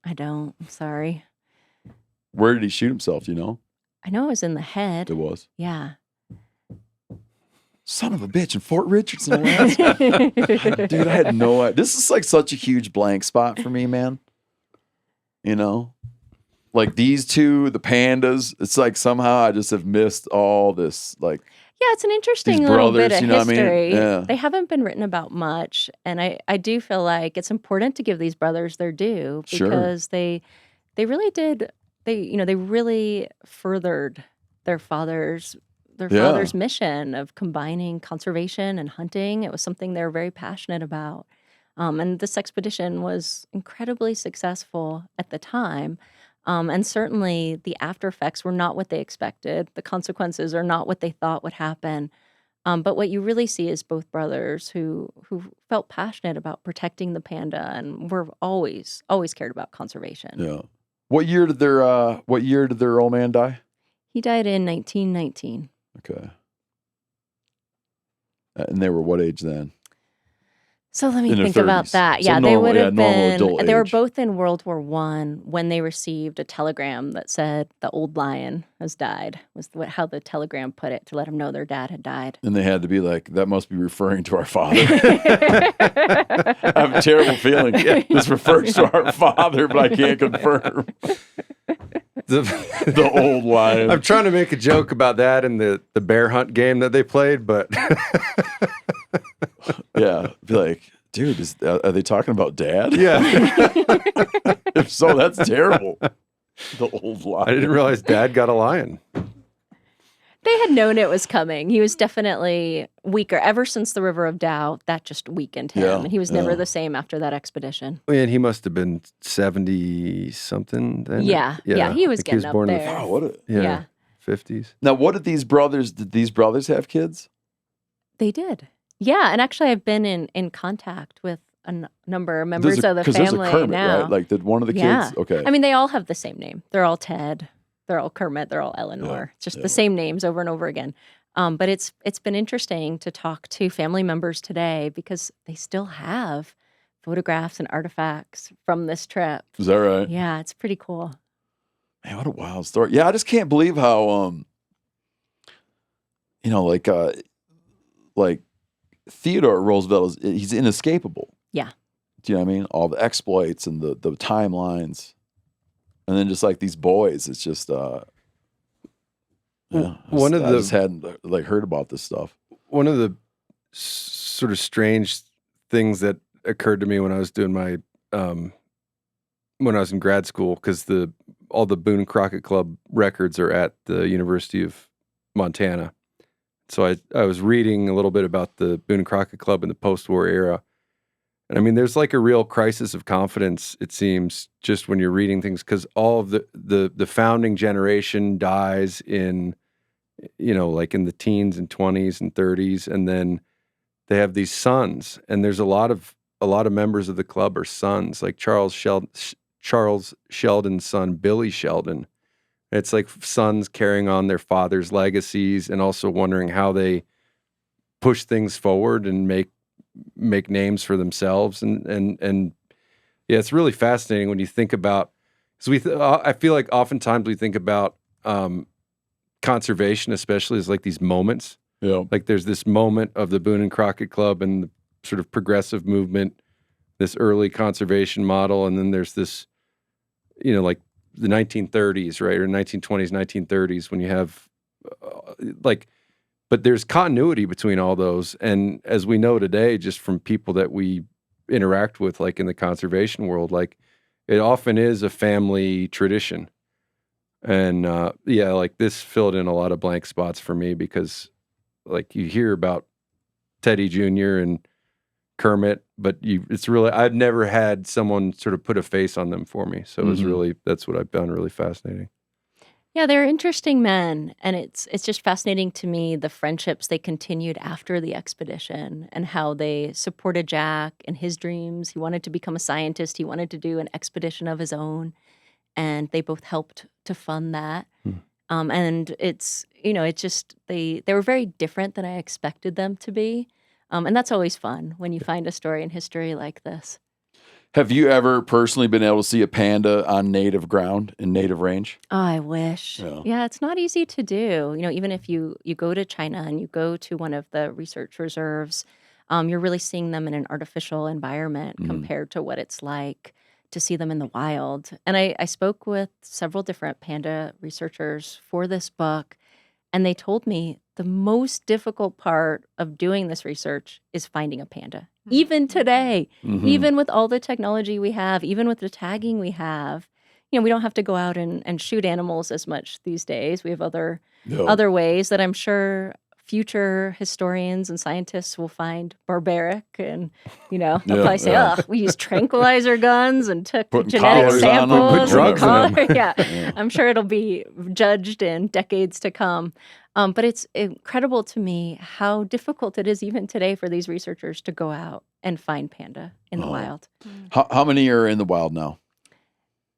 I don't. I'm sorry. Where did he shoot himself? Do you know? I know it was in the head. It was. Yeah. Son of a bitch in Fort Richardson, Alaska. Dude, I had no idea. This is like such a huge blank spot for me, man. You know? Like these two, the pandas, it's like somehow I just have missed all this. Like, Yeah, it's an interesting These little brothers, bit of you know what I mean? history. Yeah. They haven't been written about much, and I do feel like it's important to give these brothers their due Sure. because they really did they really furthered their father's mission of combining conservation and hunting. It was something they were very passionate about. And this expedition was incredibly successful at the time. And certainly the after effects were not what they expected. The consequences are not what they thought would happen. But what you really see is both brothers who felt passionate about protecting the panda and were always cared about conservation. yeah. What year did their old man die? He died in 1919. Okay. And they were what age then? So let me In their think about 30s. that. So Yeah, they normal- would yeah, have normal been. adult They were age. both in World War I when they received a telegram that said the old lion has died. Was how the telegram put it, to let them know their dad had died. And they had to be like, that must be referring to our father. I have a terrible feeling this refers to our father, but I can't confirm. The old lion. I'm trying to make a joke about that in the bear hunt game that they played, but Yeah. Be like, dude, are they talking about dad? yeah, If so, that's terrible. The old lion. I didn't realize Dad got a lion. They had known it was coming. He was definitely weaker. Ever since the River of Doubt, that just weakened him. Yeah, And he was never yeah. the same after that expedition. And he must have been 70 something then. Yeah, he was I think getting up born in there. Wow, what a. the Yeah. 50s. Now, did these brothers have kids? They did. Yeah, and actually I've been in contact with a number of members of the Because family there's a Kermit, now. right? Like, did one of the kids? Yeah. Okay. I mean, they all have the same name. They're all Ted. They're all Kermit. They're all Eleanor. It's just the same names over and over again. But it's been interesting to talk to family members today because they still have photographs and artifacts from this trip. Is that right? Yeah, it's pretty cool. Man, what a wild story. Yeah, I just can't believe how, like Theodore Roosevelt he's inescapable. Yeah. Do you know what I mean? All the exploits and the timelines. And then just like these boys, it's just, I just hadn't like heard about this stuff. One of the sort of strange things that occurred to me when I was doing my when I was in grad school, because all the Boone and Crockett Club records are at the University of Montana. So I was reading a little bit about the Boone and Crockett Club in the post-war era. And I mean, there's like a real crisis of confidence, it seems, just when you're reading things, because all of the founding generation dies in, like in the teens and 20s and 30s, and then they have these sons, and there's a lot of members of the club are sons, like Charles Sheldon's son, Billy Sheldon. It's like sons carrying on their father's legacies and also wondering how they push things forward and make names for themselves. And yeah, it's really fascinating when you think about, because I feel like oftentimes we think about conservation, especially as like these moments. Yeah. Like there's this moment of the Boone and Crockett Club and the sort of progressive movement, this early conservation model, and then there's this, like the 1930s, right, or 1920s, 1930s, when you have but there's continuity between all those, and as we know today, just from people that we interact with, like in the conservation world, like it often is a family tradition, and like this filled in a lot of blank spots for me because, like, you hear about Teddy Jr. and Kermit, but it's really, I've never had someone sort of put a face on them for me. So it was really, that's what I found really fascinating. Yeah, they're interesting men, and it's just fascinating to me the friendships they continued after the expedition and how they supported Jack in his dreams. He wanted to become a scientist. He wanted to do an expedition of his own, and they both helped to fund that. And it's, it's just, they were very different than I expected them to be. And that's always fun when you find a story in history like this. Have you ever personally been able to see a panda on native ground in native range? Oh, I wish. Yeah. Yeah, it's not easy to do. Even if you go to China and you go to one of the research reserves, you're really seeing them in an artificial environment compared to what it's like to see them in the wild. And I spoke with several different panda researchers for this book, and they told me the most difficult part of doing this research is finding a panda. Even today, even with all the technology we have, even with the tagging we have, we don't have to go out and shoot animals as much these days. We have other ways that I'm sure future historians and scientists will find barbaric, and they'll probably say, "Oh, we used tranquilizer guns and took Putting genetic collars on them, samples, put drugs in them." Yeah, I'm sure it'll be judged in decades to come. But it's incredible to me how difficult it is even today for these researchers to go out and find panda in the wild. How many are in the wild now?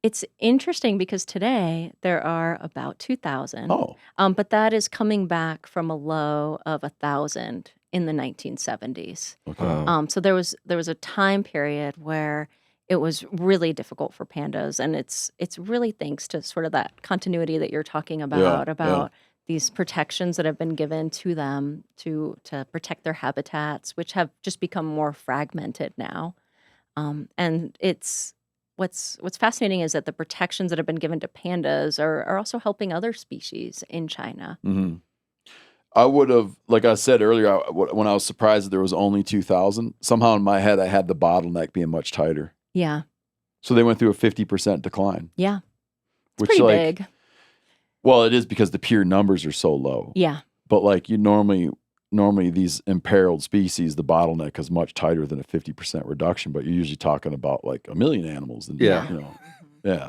It's interesting because today there are about 2,000. Oh. But that is coming back from a low of 1,000 in the 1970s. Okay. So there was a time period where it was really difficult for pandas, and it's really thanks to sort of that continuity that you're talking about these protections that have been given to them to protect their habitats, which have just become more fragmented now. And it's what's fascinating is that the protections that have been given to pandas are also helping other species in China. Mm-hmm. I would have, like I said earlier, when I was surprised that there was only 2,000, somehow in my head I had the bottleneck being much tighter. Yeah. So they went through a 50% decline. Yeah. It's which pretty big. Well, it is because the pure numbers are so low. Yeah. But like you normally these imperiled species, the bottleneck is much tighter than a 50% reduction, but you're usually talking about like 1 million animals. And,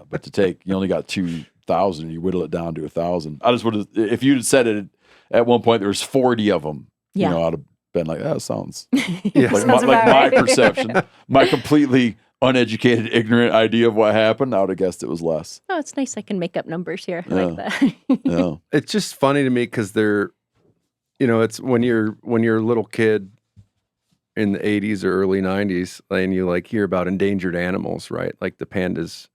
but to take, you only got 2,000, you whittle it down to 1,000. I just would have, if you'd said it at one point, there was 40 of them, I'd have been like, that sounds like my perception, my completely uneducated, ignorant idea of what happened. I would have guessed it was less. Oh, it's nice I can make up numbers here like that. Yeah. It's just funny to me because they're, it's when you're a little kid in the 80s or early 90s and you like hear about endangered animals, right? Like the panda's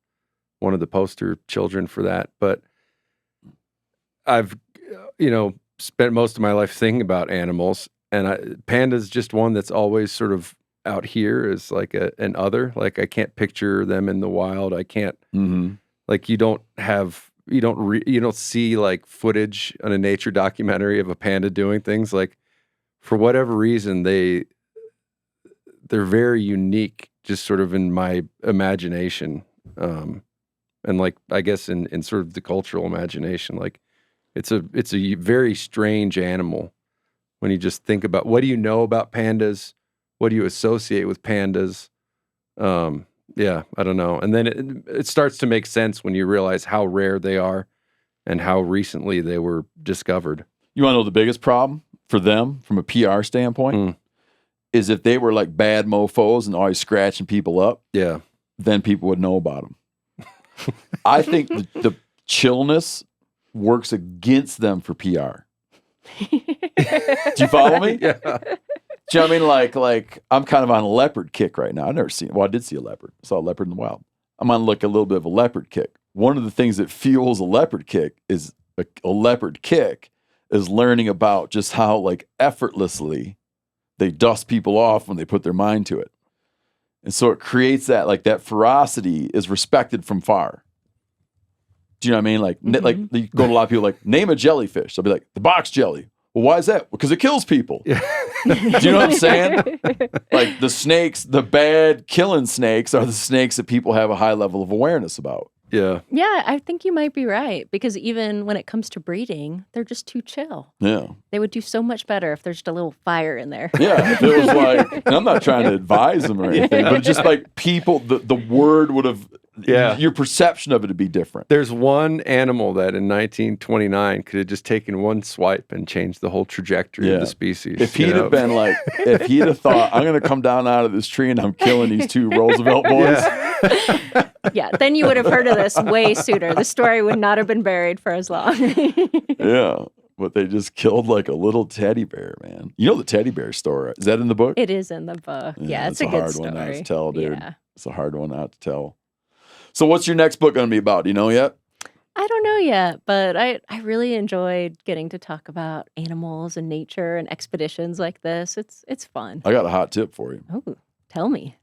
one of the poster children for that. But I've, spent most of my life thinking about animals, and panda's just one that's always sort of out here as like an other. Like I can't picture them in the wild. I can't, like you don't see like footage on a nature documentary of a panda doing things. Like for whatever reason, they're very unique, just sort of in my imagination. And like, I guess in sort of the cultural imagination, like it's a very strange animal when you just think about, what do you know about pandas? What do you associate with pandas? Yeah, I don't know. And then it starts to make sense when you realize how rare they are and how recently they were discovered. You want to know the biggest problem for them from a PR standpoint? Is if they were like bad mofos and always scratching people up, then people would know about them. I think the chillness works against them for PR. Do you follow me? Yeah. Do you know what I mean? Like I'm kind of on a leopard kick right now. I've never seen, I did see a leopard. I saw a leopard in the wild. I'm on like a little bit of a leopard kick. One of the things that fuels a leopard kick is learning about just how like effortlessly they dust people off when they put their mind to it. And so it creates that, like that ferocity is respected from far. Do you know what I mean? Like, like you go to a lot of people like, name a jellyfish. They'll be like, the box jelly. Well, why is that? Because it kills people. Yeah. Do you know what I'm saying? Like the snakes, the bad killing snakes are the snakes that people have a high level of awareness about. Yeah. Yeah, I think you might be right, because even when it comes to breeding, they're just too chill. Yeah. They would do so much better if there's just a little fire in there. Yeah. If it was like, and I'm not trying to advise them or anything, but just like people, the word would have, your perception of it would be different. There's one animal that in 1929 could have just taken one swipe and changed the whole trajectory of the species. If he'd have been like, if he'd have thought, I'm going to come down out of this tree and I'm killing these two Roosevelt boys. Yeah, then you would have heard of this way sooner. The story would not have been buried for as long. Yeah. but they just killed like a little teddy bear, man. You know the teddy bear story. Is that in the book? It is in the book. Yeah, it's a good hard story. one not to tell, dude. Yeah. It's a hard one not to tell. So what's your next book going to be about? Do you know yet? I don't know yet, but I really enjoyed getting to talk about animals and nature and expeditions like this. It's fun. I got a hot tip for you. Oh, tell me.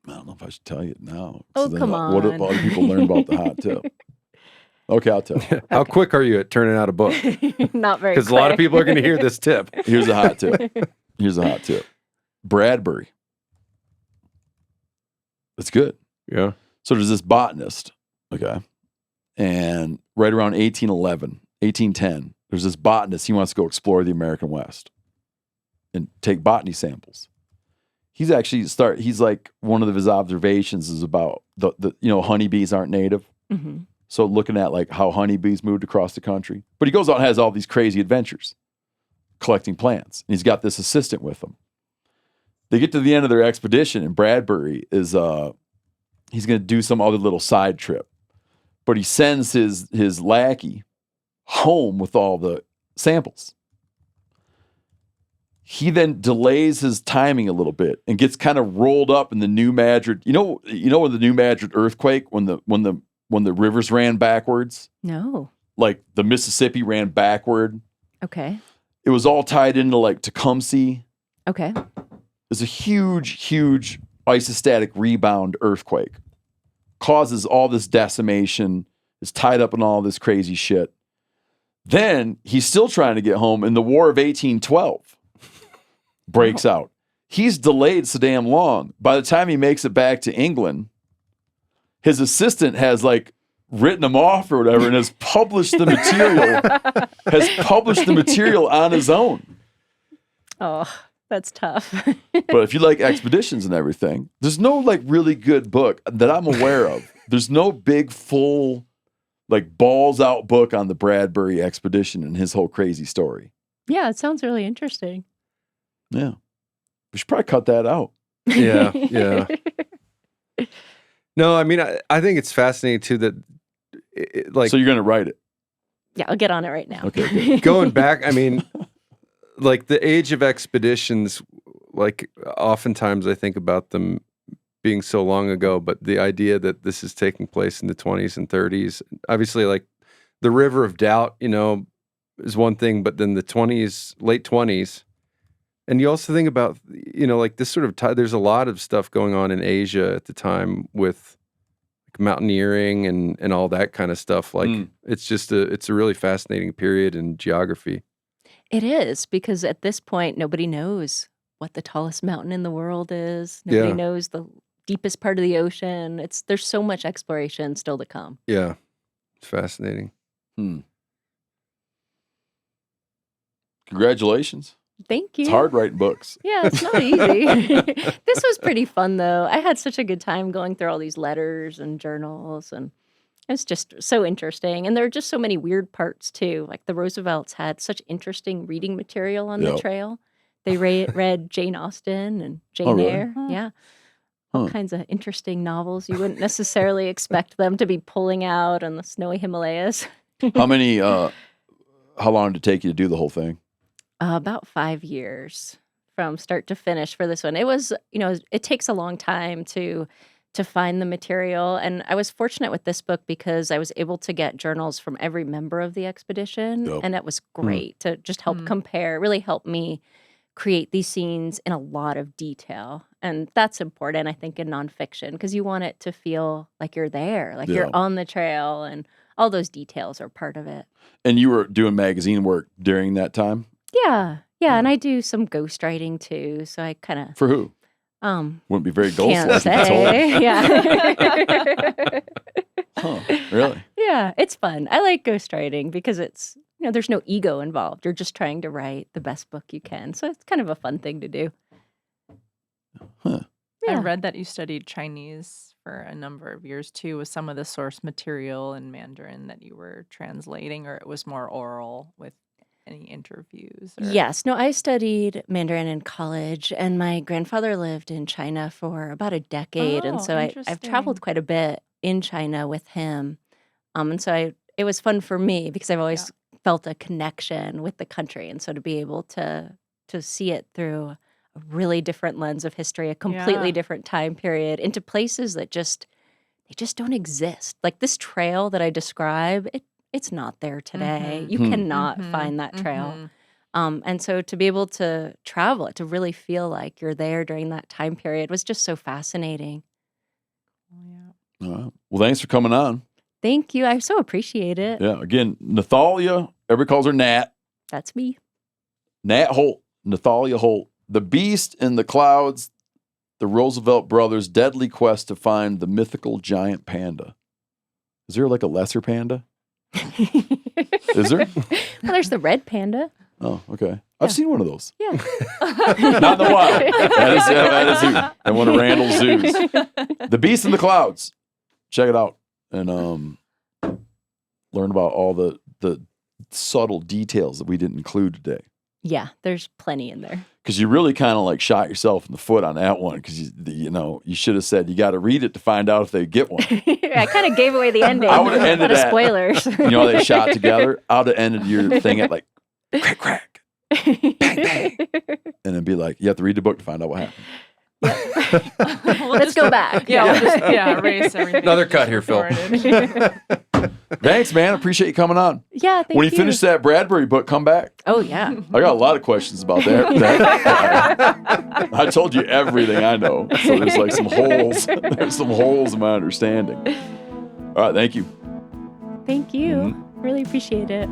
I don't know if I should tell you it now. Oh, then come What if on. other people learn about the hot tip? Okay, I'll tell you. How quick are you at turning out a book? Not very Because a lot of quick. people are going to hear this tip. Here's a hot tip. Bradbury. It's good. Yeah. So there's this botanist, okay? And right around 1810, there's this botanist. He wants to go explore the American West and take botany samples. He's like, one of his observations is about the honeybees aren't native. Mhm. So looking at like how honeybees moved across the country. But he goes out and has all these crazy adventures collecting plants. And he's got this assistant with him. They get to the end of their expedition, and Bradbury is he's going to do some other little side trip. But he sends his lackey home with all the samples. He then delays his timing a little bit and gets kind of rolled up in the New Madrid. You know when the New Madrid earthquake, when the rivers ran backwards, No. like the Mississippi ran backward. Okay. It was all tied into like Tecumseh. Okay. There's a huge isostatic rebound earthquake. Causes all this decimation, is tied up in all this crazy shit. Then he's still trying to get home, and the War of 1812 breaks out. He's delayed so damn long. By the time he makes it back to England, his assistant has like written him off or whatever and has published the material on his own. Oh, that's tough. But if you like expeditions and everything, there's no like really good book that I'm aware of. There's no big full like balls out book on the Bradbury expedition and his whole crazy story. Yeah, it sounds really interesting. Yeah. We should probably cut that out. Yeah. Yeah. No, I mean, I think it's fascinating too that So you're going to write it. Yeah, I'll get on it right now. Okay. going back, I mean, like the age of expeditions, like oftentimes I think about them being so long ago, but the idea that this is taking place in the 20s and 30s, obviously like the River of Doubt, is one thing, but then the 20s, late 20s. And you also think about, like this sort of there's a lot of stuff going on in Asia at the time with like mountaineering and all that kind of stuff. Like it's just it's a really fascinating period in geography. It is, because at this point, nobody knows what the tallest mountain in the world is. Nobody knows the deepest part of the ocean. There's so much exploration still to come. Yeah. It's fascinating. Congratulations. Thank you. It's hard writing books. Yeah, it's not easy. This was pretty fun, though. I had such a good time going through all these letters and journals, and it's just so interesting. And there are just so many weird parts, too. Like the Roosevelts had such interesting reading material on the trail. They read Jane Austen and Jane Eyre. Yeah. All kinds of interesting novels you wouldn't necessarily expect them to be pulling out on the snowy Himalayas. How long did it take you to do the whole thing? About 5 years from start to finish for this one. It was, it takes a long time to find the material. And I was fortunate with this book because I was able to get journals from every member of the expedition. Yep. And it was great to just help compare, really help me create these scenes in a lot of detail. And that's important, I think, in nonfiction, because you want it to feel like you're there, like you're on the trail, and all those details are part of it. And you were doing magazine work during that time? Yeah. And I do some ghostwriting too, so I kind of For who? Wouldn't be very can't ghost-like if you told me. say. Yeah. Huh, really? Yeah, it's fun. I like ghostwriting because it's, there's no ego involved. You're just trying to write the best book you can. So it's kind of a fun thing to do. Huh. I Yeah. read that you studied Chinese for a number of years too. Was some of the source material in Mandarin that you were translating, or it was more oral with any interviews? Or? Yes. No, I studied Mandarin in college, and my grandfather lived in China for about a decade. And Oh, so I've interesting. traveled quite a bit in China with him. And so it was fun for me because I've always felt a connection with the country. And so to be able to see it through a really different lens of history, a completely different time period, into places that they just don't exist. Like this trail that I describe, it's not there today. You cannot find that trail. And so to be able to travel it, to really feel like you're there during that time period was just so fascinating. All right. Well, thanks for coming on. Thank you. I so appreciate it. Yeah. Again, Nathalia, everybody calls her Nat. That's me. Nat Holt, Nathalia Holt. The Beast in the Clouds, the Roosevelt Brothers' Deadly Quest to find the mythical giant panda. Is there like a lesser panda? Is there? Well, there's the red panda. Oh, okay. I've seen one of those. Yeah. Not in the wild. That is at one of Randall's zoos. The Beast in the Clouds. Check it out. And learn about all the subtle details that we didn't include today. Yeah, there's plenty in there. Because you really kind of like shot yourself in the foot on that one. Because you should have said you got to read it to find out if they get one. I kind of gave away the ending. I would have ended that. Spoilers. You know, they shot together. I would have ended your thing at like crack, crack, bang, bang, and then be like, you have to read the book to find out what happened. Let's go back. We'll just erase everything. Another cut here, Phil. Thanks, man. Appreciate you coming on. Yeah, thank you. When you finish that Bradbury book, come back. Oh, yeah. I got a lot of questions about that. I told you everything I know. So there's like some holes. There's some holes in my understanding. All right. Thank you. Thank you. Really appreciate it.